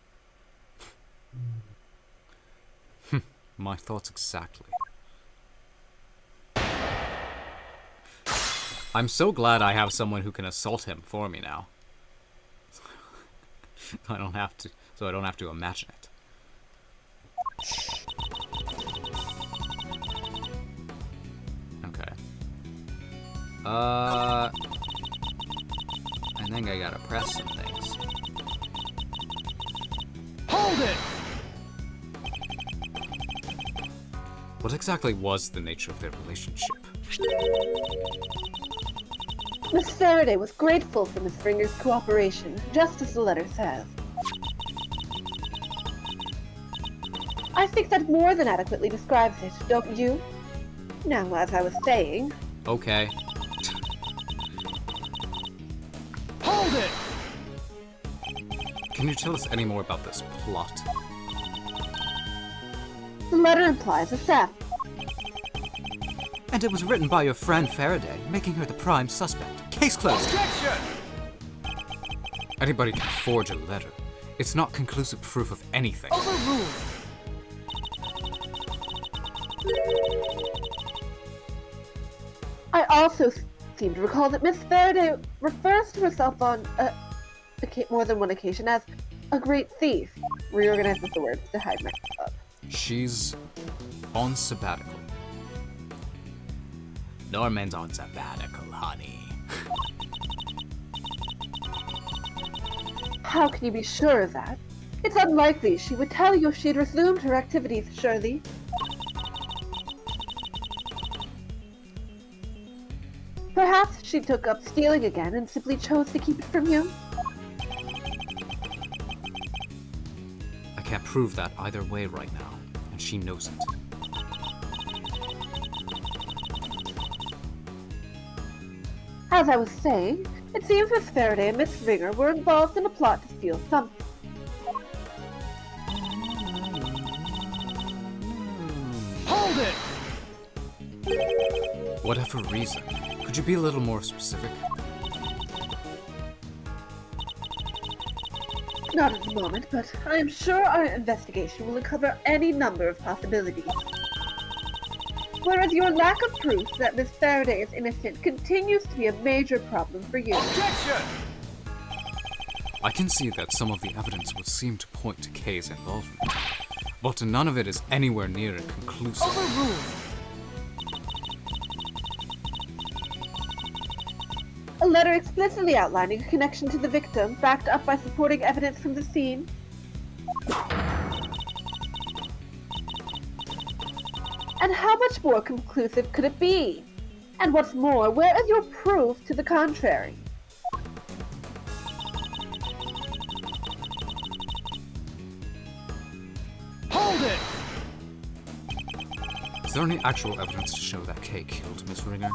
My thoughts exactly. I'm so glad I have someone who can assault him for me now. I don't have to, so I don't have to imagine it. Okay. I think I gotta press some things. Hold it! What exactly was the nature of their relationship? Miss Faraday was grateful for Miss Ringer's cooperation, just as the letter says. I think that more than adequately describes it, don't you? Now, as I was saying, Okay. Hold it! Can you tell us any more about this plot? the letter implies a theft. And it was written by your friend Faraday, making her the prime suspect. Case closed. Objection! Anybody can forge a letter. It's not conclusive proof of anything. Overruled! I also seem to recall that Miss Faraday refers to herself on more than one occasion as a great thief. Reorganizes the words to hide my up. She's on sabbatical. Norman's on sabbatical, honey. How can you be sure of that? It's unlikely she would tell you if she'd resumed her activities, Shirley. Perhaps she took up stealing again and simply chose to keep it from you? can't prove that either way right now, and she knows it. As I was saying, it seems Miss Faraday and Miss Ringer were involved in a plot to steal something. Hold it! Whatever reason, could you be a little more specific? Not at the moment, but I am sure our investigation will uncover any number of possibilities. Whereas your lack of proof that Miss Faraday is innocent continues to be a major problem for you. Objection! I can see that some of the evidence would seem to point to Kay's involvement, but none of it is anywhere near conclusive. Overruled! A letter explicitly outlining a connection to the victim, backed up by supporting evidence from the scene. And how much more conclusive could it be? And what's more, where is your proof to the contrary? Hold it! Is there any actual evidence to show that Kay killed Miss Ringer?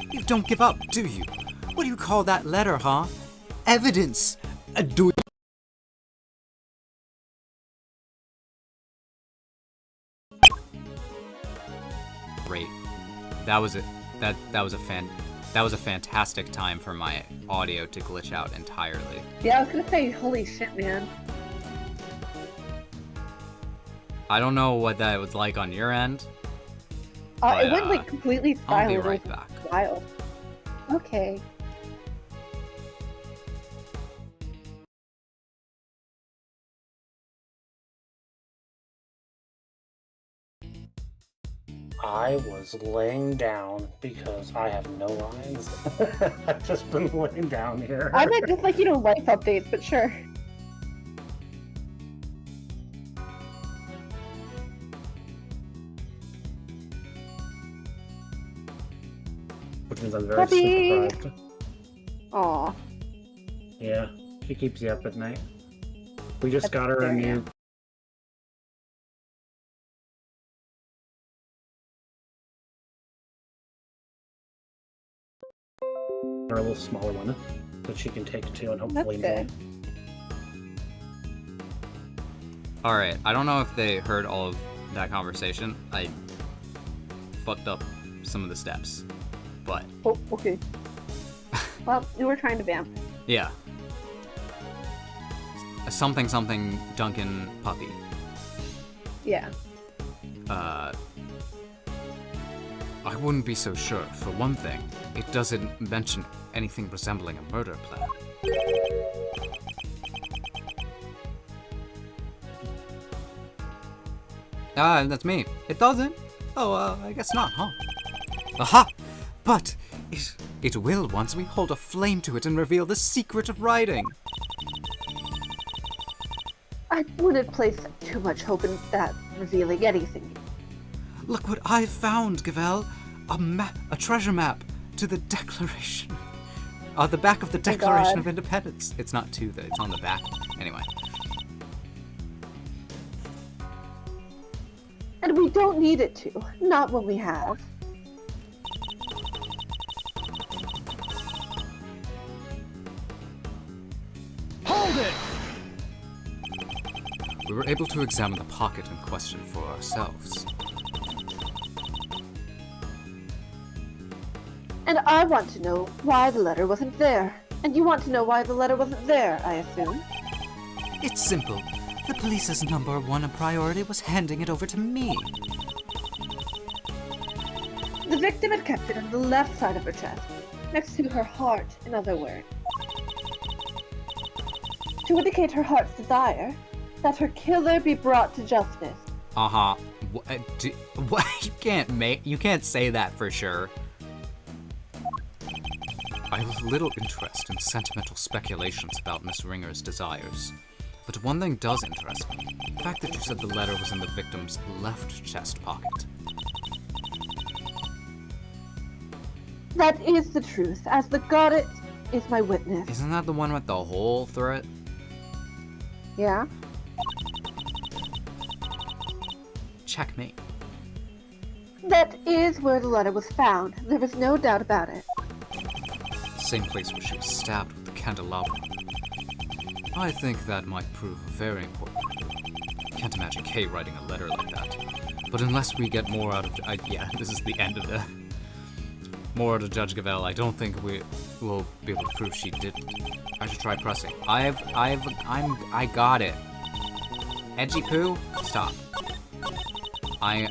You don't give up, do you? What do you call that letter, huh? Evidence! Do Great. That was a fantastic time for my audio to glitch out entirely. Yeah, I was gonna say, holy shit, man. I don't know what that was like on your end. It But, went like completely I'll be silent. right It was back. Wild. Okay. I was laying down because I have no eyes. I've just been laying down here. I meant just like, life updates, but sure. Which means I'm very Puppy! super deprived. Aw. Yeah, she keeps you up at night. We just That's got her a fair, new. Her a little smaller one that she can take to and hopefully That's enjoy. Alright, I don't know if they heard all of that conversation. I fucked up some of the steps. But, Oh, okay. Well, you were trying to vamp. yeah. Something something Duncan puppy. Yeah. I wouldn't be so sure. For one thing, it doesn't mention anything resembling a murder plan. That's me. It doesn't? Oh, I guess not, huh? Aha! But it will once we hold a flame to it and reveal the secret of writing. I wouldn't place too much hope in that revealing anything. Look what I've found, Gavel. A treasure map to the Declaration. The back of the Declaration God. of Independence. It's not to the, it's on the back. Anyway. And we don't need it to. Not when we have. Hold it! We were able to examine the pocket in question for ourselves. And I want to know why the letter wasn't there. And you want to know why the letter wasn't there, I assume. It's simple. The police's number one priority was handing it over to me. The victim had kept it on the left side of her chest, next to her heart, in other words. To indicate her heart's desire that her killer be brought to justice. Uh-huh. What? You can't say that for sure. I have little interest in sentimental speculations about Miss Ringer's desires. But one thing does interest me. The fact that you said the letter was in the victim's left chest pocket. That is the truth, as the goddess is my witness. Isn't that the one with the hole through it? Yeah? checkmate. That is where the letter was found. There was no doubt about it. Same place where she was stabbed with the candelabra. I think that might prove very important. Can't imagine Kay writing a letter like that. But unless we get more out of... yeah, this is the end of the... More out of Judge Gavelle, I don't think we will be able to prove she didn't. I should try pressing. I got it. Edgy Poo, stop. I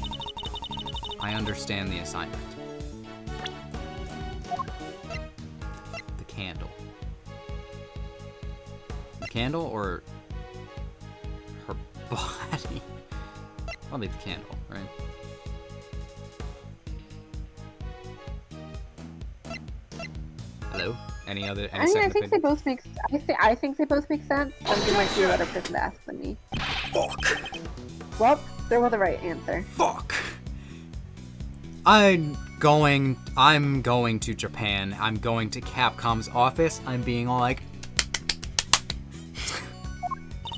understand the assignment. The candle. The candle or her body? Probably the candle, right? Hello? Any I second think they opinion? both make. I think they both make sense. But you might be a better person to ask than me. Fuck. Well, they were the right answer. Fuck. I'm going to Japan. I'm going to Capcom's office. I'm being all like,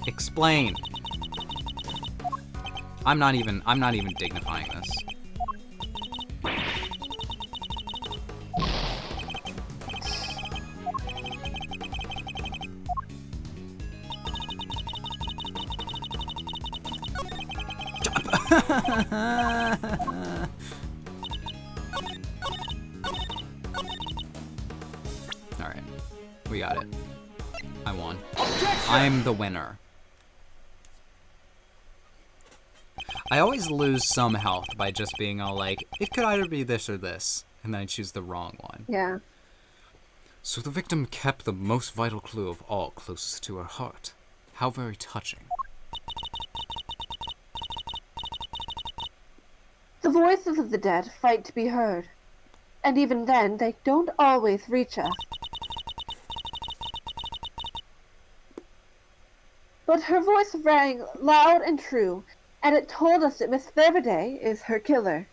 explain. I'm not even dignifying this. Alright. We got it. I won. I'm the winner. I always lose some health by just being all like, it could either be this or this, and then I choose the wrong one. Yeah. So the victim kept the most vital clue of all closest to her heart. How very touching. The voices of the dead fight to be heard. And even then, they don't always reach us. But her voice rang loud and true, and it told us that Miss Faraday is her killer.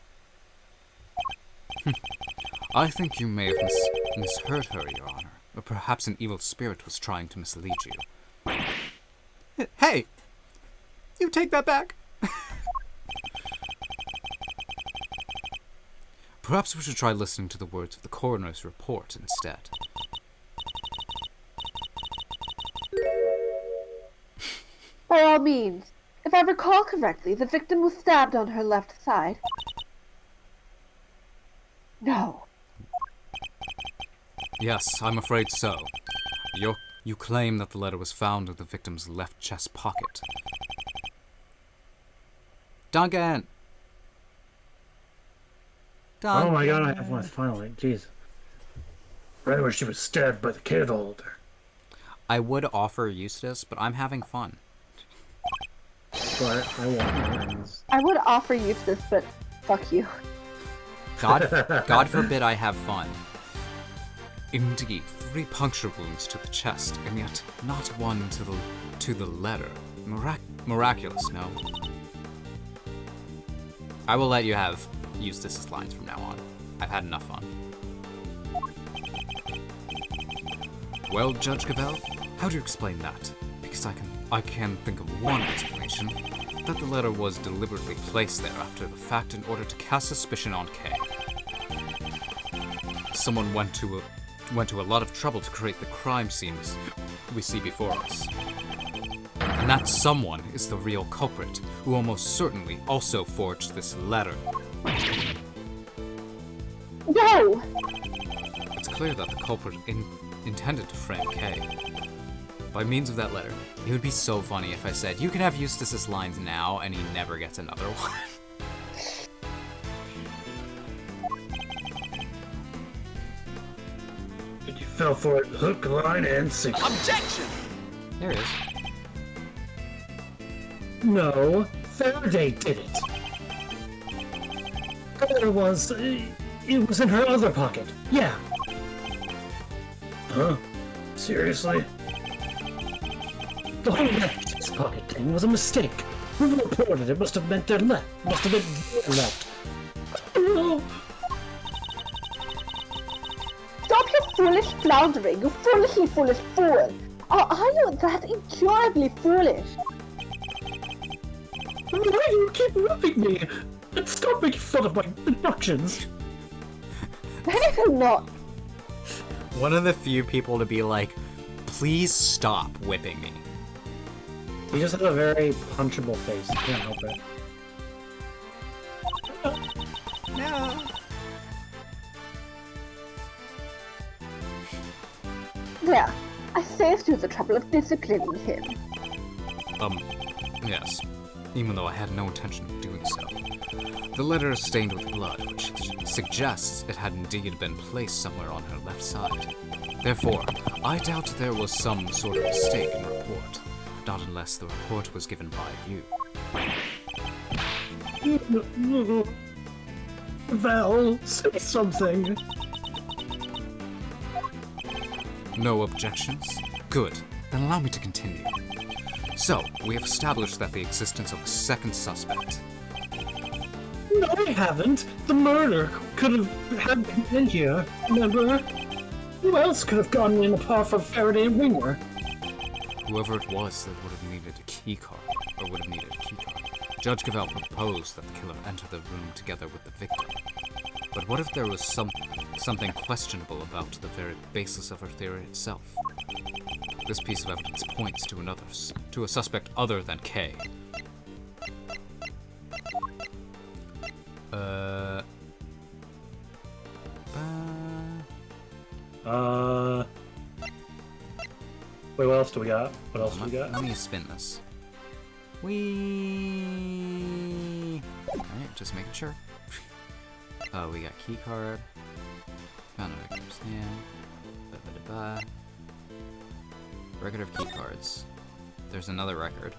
I think you may have misheard her, Your Honor. Or perhaps an evil spirit was trying to mislead you. Hey! You take that back! Perhaps we should try listening to the words of the coroner's report instead. By all means. If I recall correctly, the victim was stabbed on her left side. No. Yes, I'm afraid so. You claim that the letter was found in the victim's left chest pocket. Duncan! Oh my god, I have one finally. Jeez. Right where she was stabbed by the candle holder. I would offer Eustace, but I'm having fun. But I want I would offer you this, but fuck you. God forbid I have fun. Indeed, 3 puncture wounds to the chest, and yet not one to the letter. Miraculous, no? I will let you have Eustace's lines from now on. I've had enough fun. Well, Judge Gavelle, how do you explain that? Because I can think of one explanation, that the letter was deliberately placed there after the fact in order to cast suspicion on Kay. Someone went to a lot of trouble to create the crime scenes we see before us. And that someone is the real culprit, who almost certainly also forged this letter. No! It's clear that the culprit intended to frame Kay. By means of that letter. It would be so funny if I said, you can have Eustace's lines now, and he never gets another one. But you fell for it hook, line, and sinker. Objection! There it is. No, Faraday did it. The letter was... it was in her other pocket. Yeah. Huh? Seriously? The whole left pocket thing was a mistake. Whoever reported it must have meant their left. Must have been their left. No. Stop your foolish floundering, you foolishly foolish fool! Or are you that incurably foolish? Why do you keep whipping me? And stop making fun of my deductions. That is not. One of the few people to be like, please stop whipping me. You just have a very punchable face. You can't help it. No. There. I saved you the trouble of disciplining him. Yes. Even though I had no intention of doing so. The letter is stained with blood, which suggests it had indeed been placed somewhere on her left side. Therefore, I doubt there was some sort of mistake in the report. Not unless the report was given by you. Val, say something. No objections? Good. Then allow me to continue. So, we have established that the existence of a second suspect. No, I haven't. The murder could have had been in here. Remember? Who else could have gotten in apart from Faraday and Winger? Whoever it was that would have needed a keycard, or would have needed a keycard. Judge Cavell proposed that the killer enter the room together with the victim. But what if there was something questionable about the very basis of her theory itself? This piece of evidence points to a suspect other than K. Wait, what else do we got? What else do we got? Let me spin this. Alright, just making sure. We got keycard. Found a victim's hand. Record of keycards. There's another record.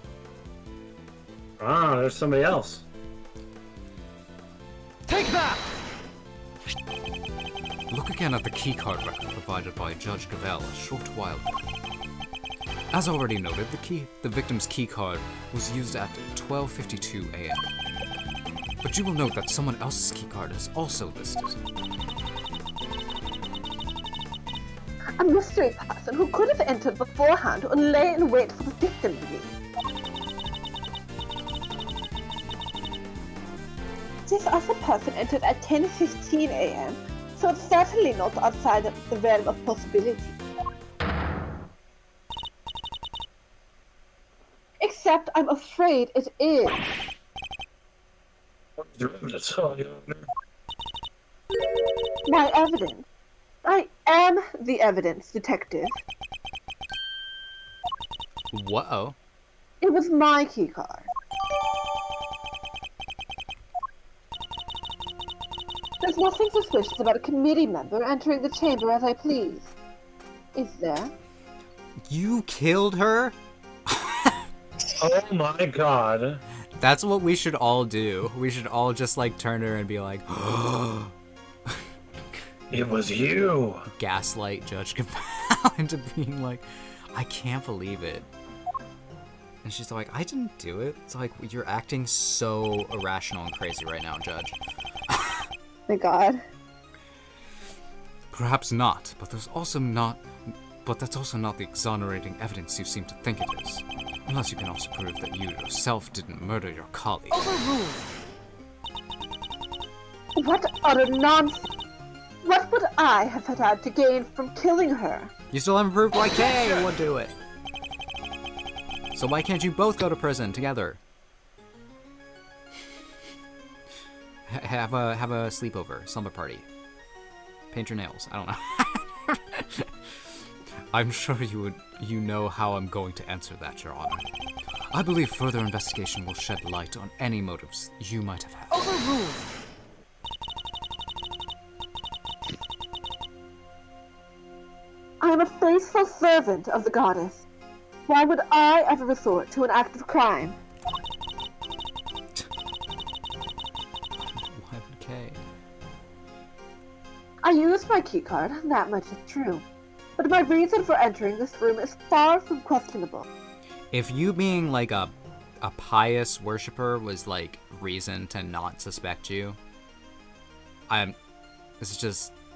Ah, there's somebody else. Take that! Look again at the keycard record provided by Judge Cavell a short while ago. As already noted, the victim's keycard was used at 12:52 a.m. But you will note that someone else's keycard is also listed. A mystery person who could have entered beforehand and lay in wait for the victim to leave. This other person entered at 10:15 a.m., so it's certainly not outside of the realm of possibility. Except I'm afraid it is. My evidence. I am the evidence, detective. Whoa. It was my keycard. There's nothing suspicious about a committee member entering the chamber as I please. Is there? You killed her? Oh my god. That's what we should all do. We should all just like turn her and be like, It was you. gaslight Judge Cavell into being like, I can't believe it. And she's like, I didn't do it. It's like, you're acting so irrational and crazy right now, Judge. My god. Perhaps not, but that's also not the exonerating evidence you seem to think it is. Unless you can also prove that you yourself didn't murder your colleague. Overruled! What utter nonsense! What would I have had to gain from killing her? You still haven't proved why Kay would do it. So why can't you both go to prison together? Have a sleepover, slumber party. Paint your nails. I don't know. I'm sure you know how I'm going to answer that, Your Honor. I believe further investigation will shed light on any motives you might have had. Overruled! I am a faithful servant of the goddess. Why would I ever resort to an act of crime? Why would Kay? I used my keycard, that much is true. But my reason for entering this room is far from questionable. If you being like a pious worshiper was like reason to not suspect you,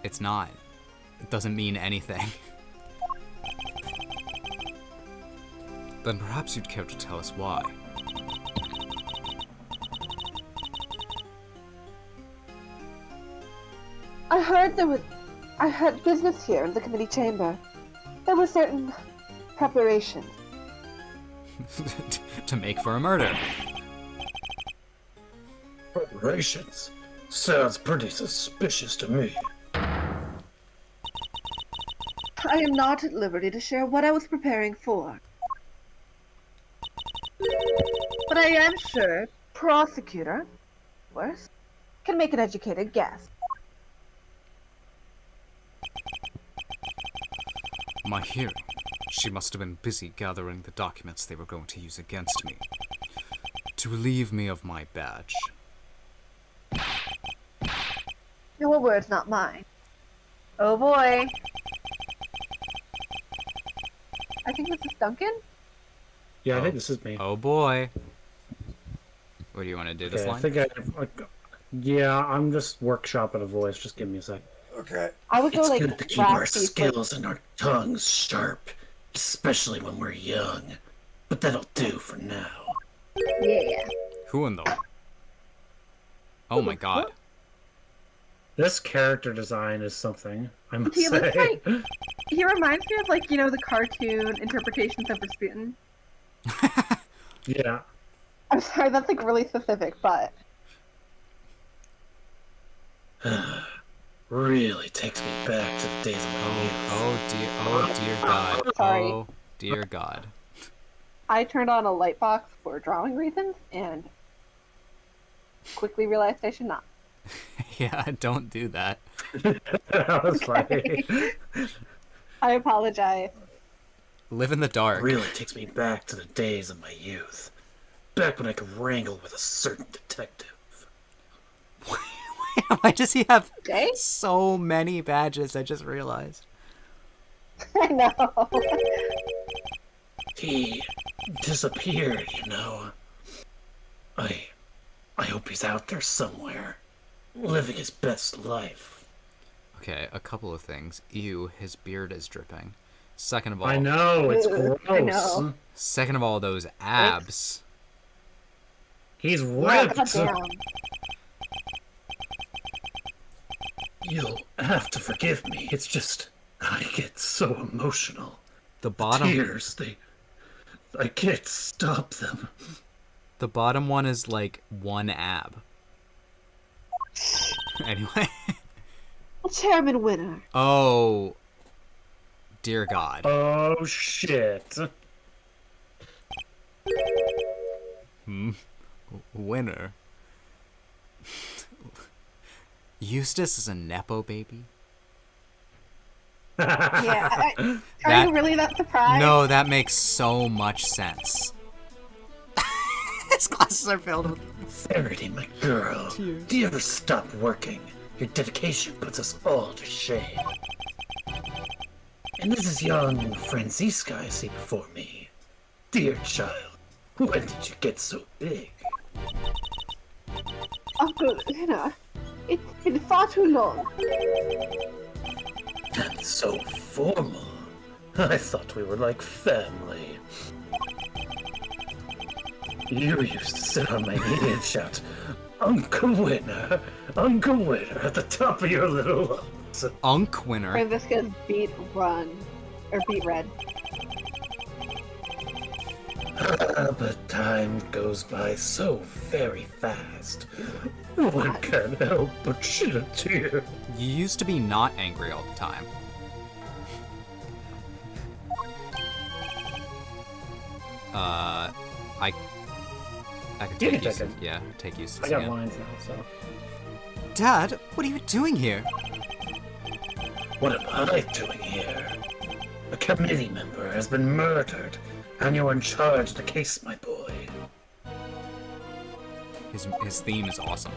it's not. It doesn't mean anything. Then perhaps you'd care to tell us why. I heard business here in the committee chamber. There were certain preparations. To make for a murder. Preparations? Sounds pretty suspicious to me. I am not at liberty to share what I was preparing for. But I am sure prosecutor, of course, can make an educated guess. My hearing. She must have been busy gathering the documents they were going to use against me. To relieve me of my badge. Your words, not mine. Oh boy. I think this is Duncan? Yeah, I think this is me. Oh boy. What do you want to do this Okay, I line? think yeah, I'm just workshopping a voice. Just give me a sec. Okay. I would go It's like good to keep our raspy, skills and our tongues sharp, especially when we're young. But that'll do for now. Yeah. Who in the... Oh my god. This character design is something, I must He looks say. like he reminds me of like, you know, the cartoon interpretations of Rasputin. Yeah. I'm sorry, that's like really specific, but Really takes me back to the days of my youth. Oh dear god. Sorry. Oh dear god. I turned on a light box for drawing reasons and quickly realized I should not. Yeah, don't do that. That was funny. I apologize. Live in the dark. Really takes me back to the days of my youth. Back when I could wrangle with a certain detective. Why does he have Okay? so many badges? I just realized. I know. He disappeared, you know. I hope he's out there somewhere, living his best life. Okay, a couple of things. Ew, his beard is dripping. Second of all, I know, it's gross. I know. Second of all, those abs. He's Oh, ripped. goddamn. You'll have to forgive me. It's just I get so emotional. The bottom, Tears, I can't stop them. the bottom one is like one ab. Anyway. Chairman winner. Oh, dear God. Oh shit. Winner. Eustace is a nepo baby. Yeah. Are That- you really that surprised? No, that makes so much sense. His glasses are filled with... Verity, my girl, do you ever stop working? Your dedication puts us all to shame. And this is young Francisca I see before me. Dear child, when did you get so big? Uncle, it's been far too long. And so formal. I thought we were like family. You used to sit on my knee and shout, Uncle Winner, at the top of your little lungs. Unk winner. Francisca's beat red. But time goes by so very fast. One can't help but shed a tear. You used to be not angry all the time. I could You take can Eustace. take it. Yeah, take Eustace I got again. lines now, so. Dad, what are you doing here? What am I doing here? A committee member has been murdered, and you're in charge of the case, my boy. His theme is awesome.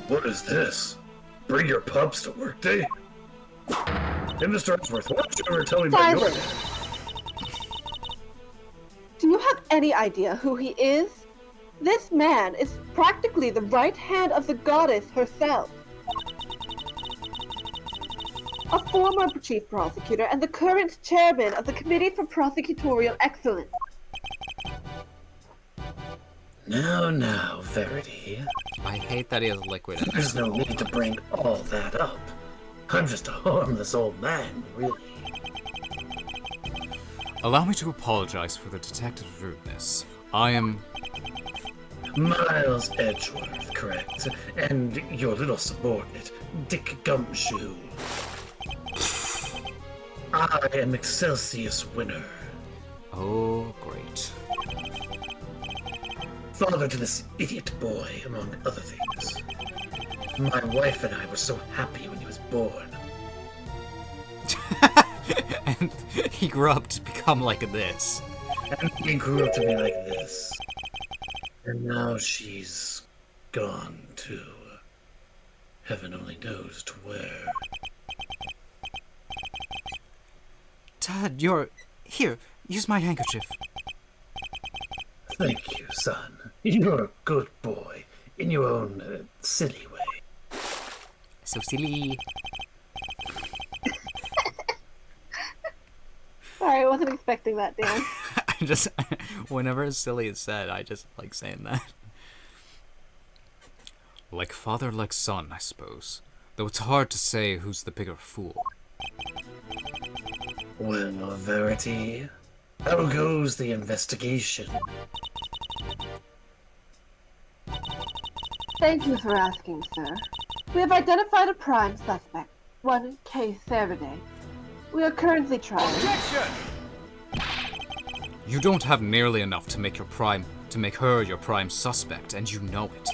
What is this? Bring your pups to work day? Hey, Mr. Edgeworth, why don't you ever tell me about your Silence. Do you have any idea who he is? This man is practically the right hand of the goddess herself. A former chief prosecutor and the current chairman of the Committee for Prosecutorial Excellence. Now, Verity. I hate that he has liquid in it. There's no need to bring all that up. I'm just a harmless old man, really. Allow me to apologize for the detective's rudeness. I am... Miles Edgeworth, correct? And your little subordinate, Dick Gumshoe. I am Excelsius Winner. Oh, great. Father to this idiot boy, among other things. My wife and I were so happy when he was born. And he grew up to become like this. And he grew up to be like this. And now she's gone to heaven only knows to where. Dad, you're... Here, use my handkerchief. Thank you, son. You're a good boy, in your own silly way. So silly. Sorry, I wasn't expecting that, Dan. I just... Whenever silly is said, I just like saying that. Like father, like son, I suppose. Though it's hard to say who's the bigger fool. Well, Verity, how goes the investigation? Thank you for asking, sir. We have identified a prime suspect, one K. Faraday. We are currently trying. Objection! You don't have nearly enough to make her your prime suspect, and you know it.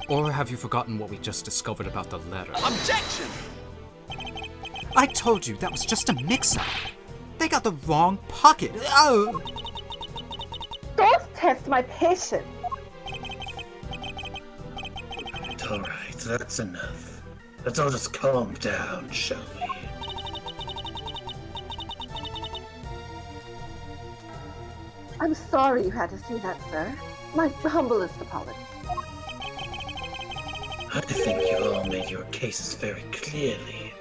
Or have you forgotten what we just discovered about the letter? Objection! I told you that was just a mix-up. They got the wrong pocket. Oh! Don't test my patience. Alright, that's enough. Let's all just calm down, shall we? I'm sorry you had to see that, sir. My humblest apology. I think you all made your cases very clearly.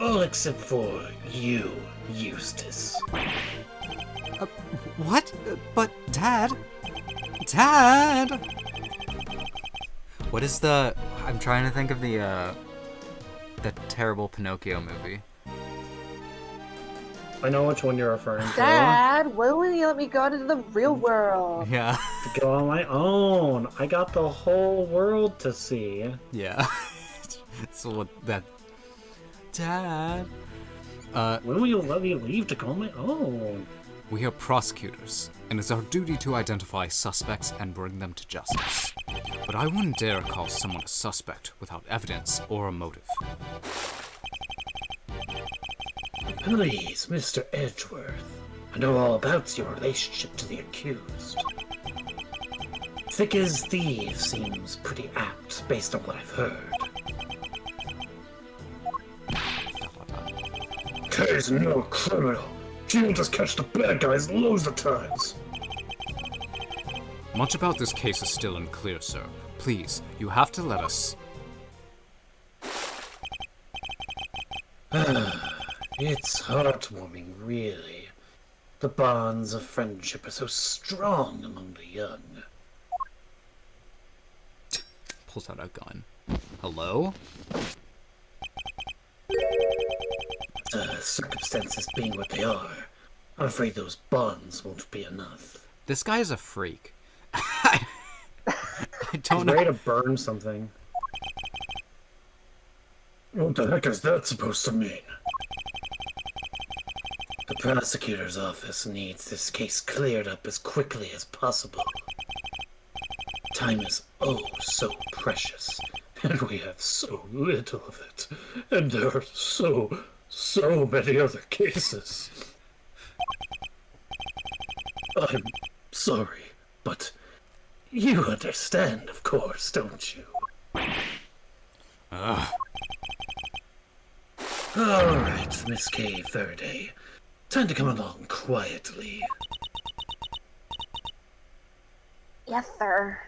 All except for you, Eustace. What? But Dad? Dad! What is the... I'm trying to think of the terrible Pinocchio movie. I know which one you're referring to. Dad, when will you let me go into the real world? Yeah. To go on my own. I got the whole world to see. Yeah. So what that... Dad... When will you let me leave to go on my own? We are prosecutors, and it's our duty to identify suspects and bring them to justice. But I wouldn't dare call someone a suspect without evidence or a motive. Please, Mr. Edgeworth. I know all about your relationship to the accused. Thick as thieves seems pretty apt based on what I've heard. Kay's no criminal. She will just catch the bad guys loads of times. Much about this case is still unclear, sir. Please, you have to let us... It's heartwarming, really. The bonds of friendship are so strong among the young. Pulls out a gun. Hello? Circumstances being what they are, I'm afraid those bonds won't be enough. This guy is a freak. I don't He's know. ready to burn something. What the heck is that supposed to mean? The prosecutor's office needs this case cleared up as quickly as possible. Time is oh so precious, and we have so little of it. And there are so many other cases. I'm sorry, but you understand, of course, don't you? Ugh. All right, Miss K. Faraday. Time to come along quietly. Yes, sir.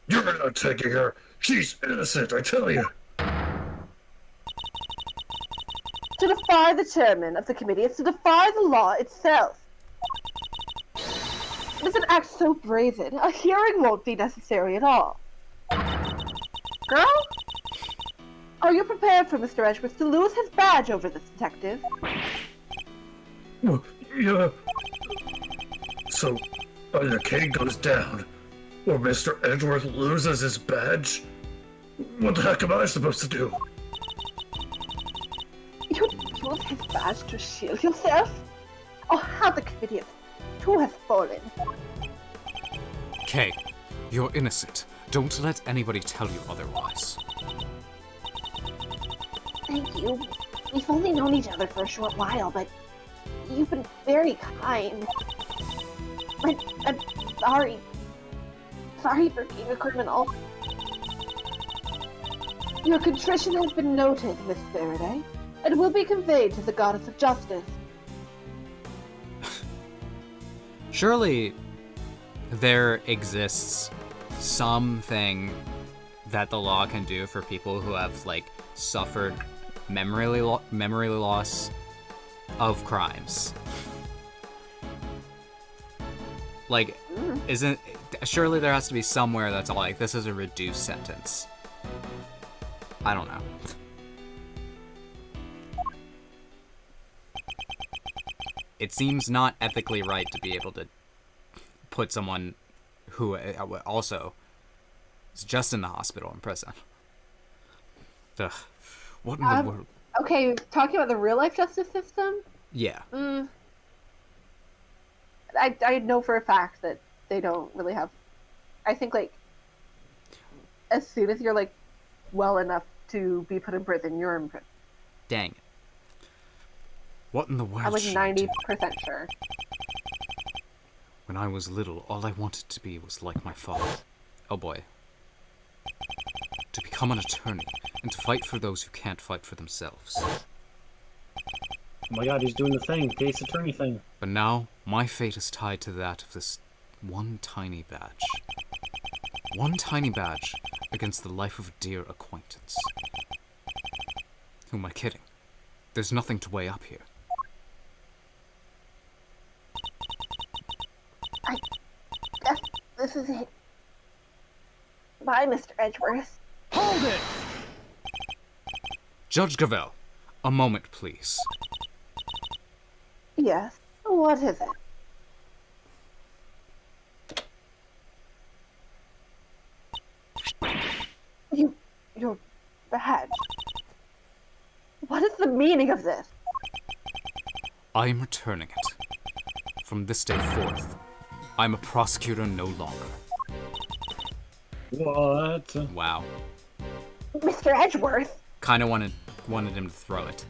You're not taking her. She's innocent, I tell you. To defy the chairman of the committee is to defy the law itself. doesn't act so brazen. A hearing won't be necessary at all. Girl? Are you prepared for Mr. Edgeworth to lose his badge over this detective? Well, yeah. So, either Kay goes down, or Mr. Edgeworth loses his badge? What the heck am I supposed to do? You use his badge to shield yourself? Oh, how the committee of two has fallen. Kay, you're innocent. Don't let anybody tell you otherwise. Thank you. We've only known each other for a short while, but you've been very kind. I'm sorry. Sorry for being a criminal. Your contrition has been noted, Miss Faraday, and will be conveyed to the Goddess of Justice. Surely there exists something that the law can do for people who have, like, suffered memory loss of crimes. Like, surely there has to be somewhere that's all like, this is a reduced sentence. I don't know. It seems not ethically right to be able to put someone who also is just in the hospital in prison. Ugh. What in the world? Okay, talking about the real life justice system? Yeah. I know for a fact that they don't really have. I think, like, as soon as you're, like, well enough to be put in prison, you're in prison. Dang it. What in the world? I'm like should I do? 90% sure. When I was little, all I wanted to be was like my father. Oh boy. To become an attorney, and to fight for those who can't fight for themselves. Oh my god, he's doing the thing, the Ace Attorney thing. But now, my fate is tied to that of this one tiny badge. One tiny badge against the life of a dear acquaintance. Who am I kidding? There's nothing to weigh up here. I guess this is it. Bye, Mr. Edgeworth. Hold it! Judge Gavel, a moment, please. Yes. What is it? Your badge. What is the meaning of this? I am returning it. From this day forth, I'm a prosecutor no longer. What? Wow. Mr. Edgeworth? Kind of wanted him to throw it.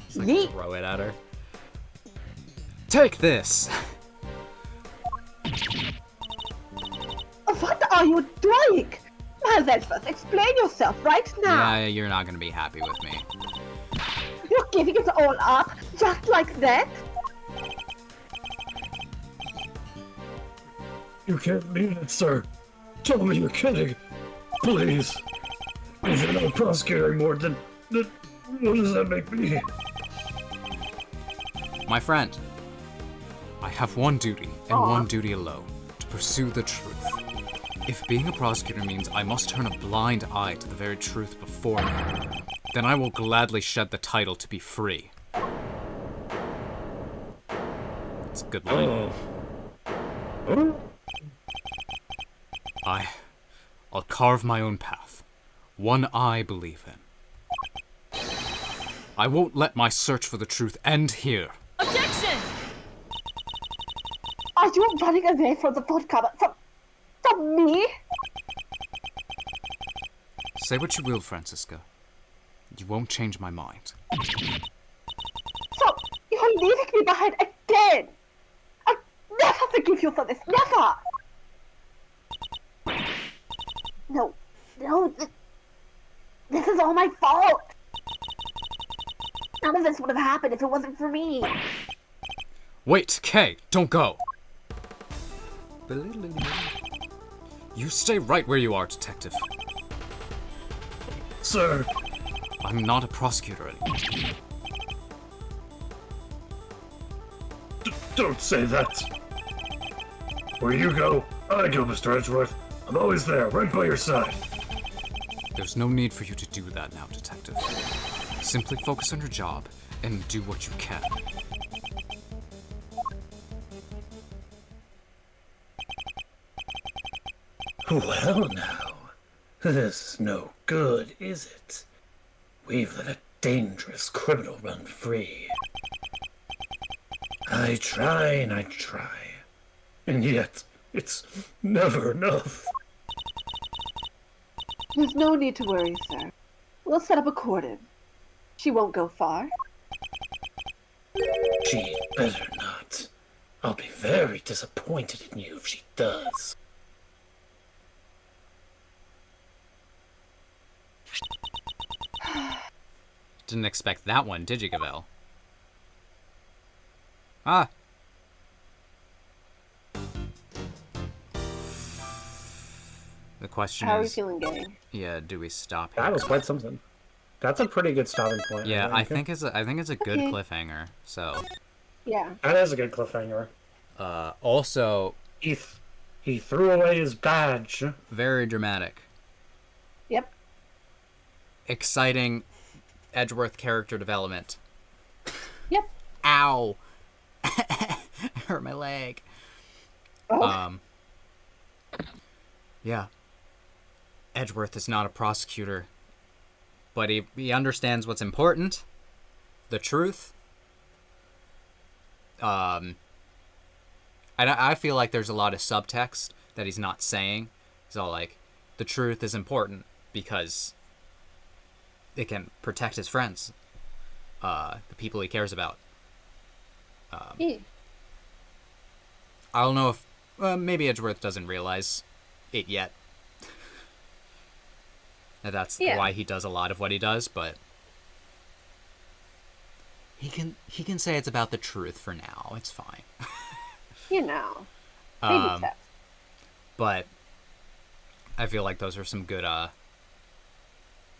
Just, like, Yeet. throw it at her. Take this! What are you doing? Miles Edgeworth, explain yourself right now. Yeah, you're not gonna be happy with me. You're giving it all up, just like that? You can't mean it, sir. Tell me you're kidding. Please. If you're not a prosecutor anymore, then what does that make me? My friend. I have one duty, and one duty alone, to pursue the truth. If being a prosecutor means I must turn a blind eye to the very truth before me, then I will gladly shed the title to be free. It's a good line. I'll carve my own path. One I believe in. I won't let my search for the truth end here. Objection! Are you running away from the vodka? From me? Say what you will, Francisca. You won't change my mind. So, you're leaving me behind again! I'll never forgive you for this, never! No, this is all my fault. None of this would have happened if it wasn't for me. Wait, Kay, don't go! You stay right where you are, detective. Sir, I'm not a prosecutor anymore. don't say that. Where you go, I go, Mr. Edgeworth. I'm always there, right by your side. There's no need for you to do that now, Detective. Simply focus on your job and do what you can. Well now, this is no good, is it? We've let a dangerous criminal run free. I try and I try, and yet it's never enough. There's no need to worry, sir. We'll set up a cordon. She won't go far. She'd better not. I'll be very disappointed in you if she does. Didn't expect that one, did you, Gavel? Ah. The question How are we is, feeling, gang? yeah, do we stop here? That was quite something. That's a pretty good stopping point. Yeah, I think it's a good Okay. cliffhanger. So, Yeah. that is a good cliffhanger. also He threw away his badge. very dramatic, Yep. exciting Edgeworth character development. Yep. Ow! Hurt my leg. Oh. Yeah. Edgeworth is not a prosecutor, but he understands what's important, the truth. I feel like there's a lot of subtext that he's not saying. He's all like, the truth is important because it can protect his friends, the people he cares about. Yeah. I don't know if maybe Edgeworth doesn't realize it yet. That's Yeah. why he does a lot of what he does, but he can say it's about the truth for now. It's fine. You know. Baby steps. But I feel like those are some good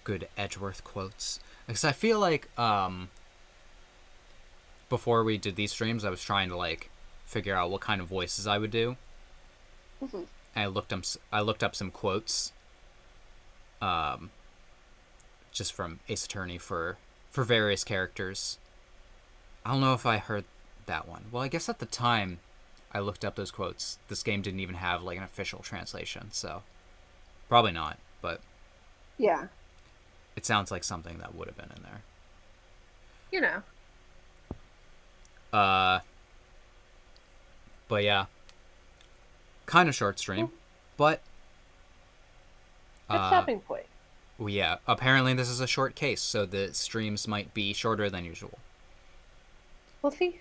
good Edgeworth quotes. Because I feel like before we did these streams, I was trying to like figure out what kind of voices I would do. Mhm. And I looked up some quotes just from Ace Attorney for various characters. I don't know if I heard that one. Well, I guess at the time I looked up those quotes, this game didn't even have like an official translation, so probably not, but Yeah. it sounds like something that would have been in there. You know. But yeah, kind of short stream, but Good stopping point. well, yeah, apparently this is a short case, so the streams might be shorter than usual. We'll see.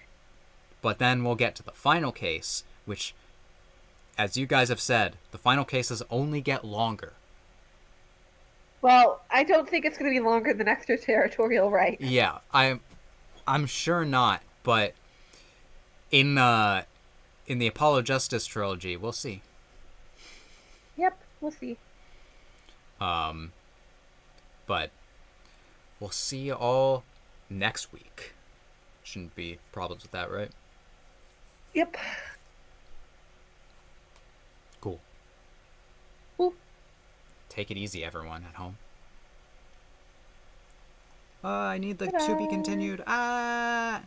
But then we'll get to the final case, which, as you guys have said, the final cases only get longer. Well, I don't think it's going to be longer than extraterritorial right. Yeah, I'm sure not, but in the Apollo Justice trilogy, we'll see. Yep, we'll see. But we'll see you all next week. Shouldn't be problems with that, right? Yep. Cool. Cool. Take it easy, everyone at home. I need the to be Ta-da. continued. Ah!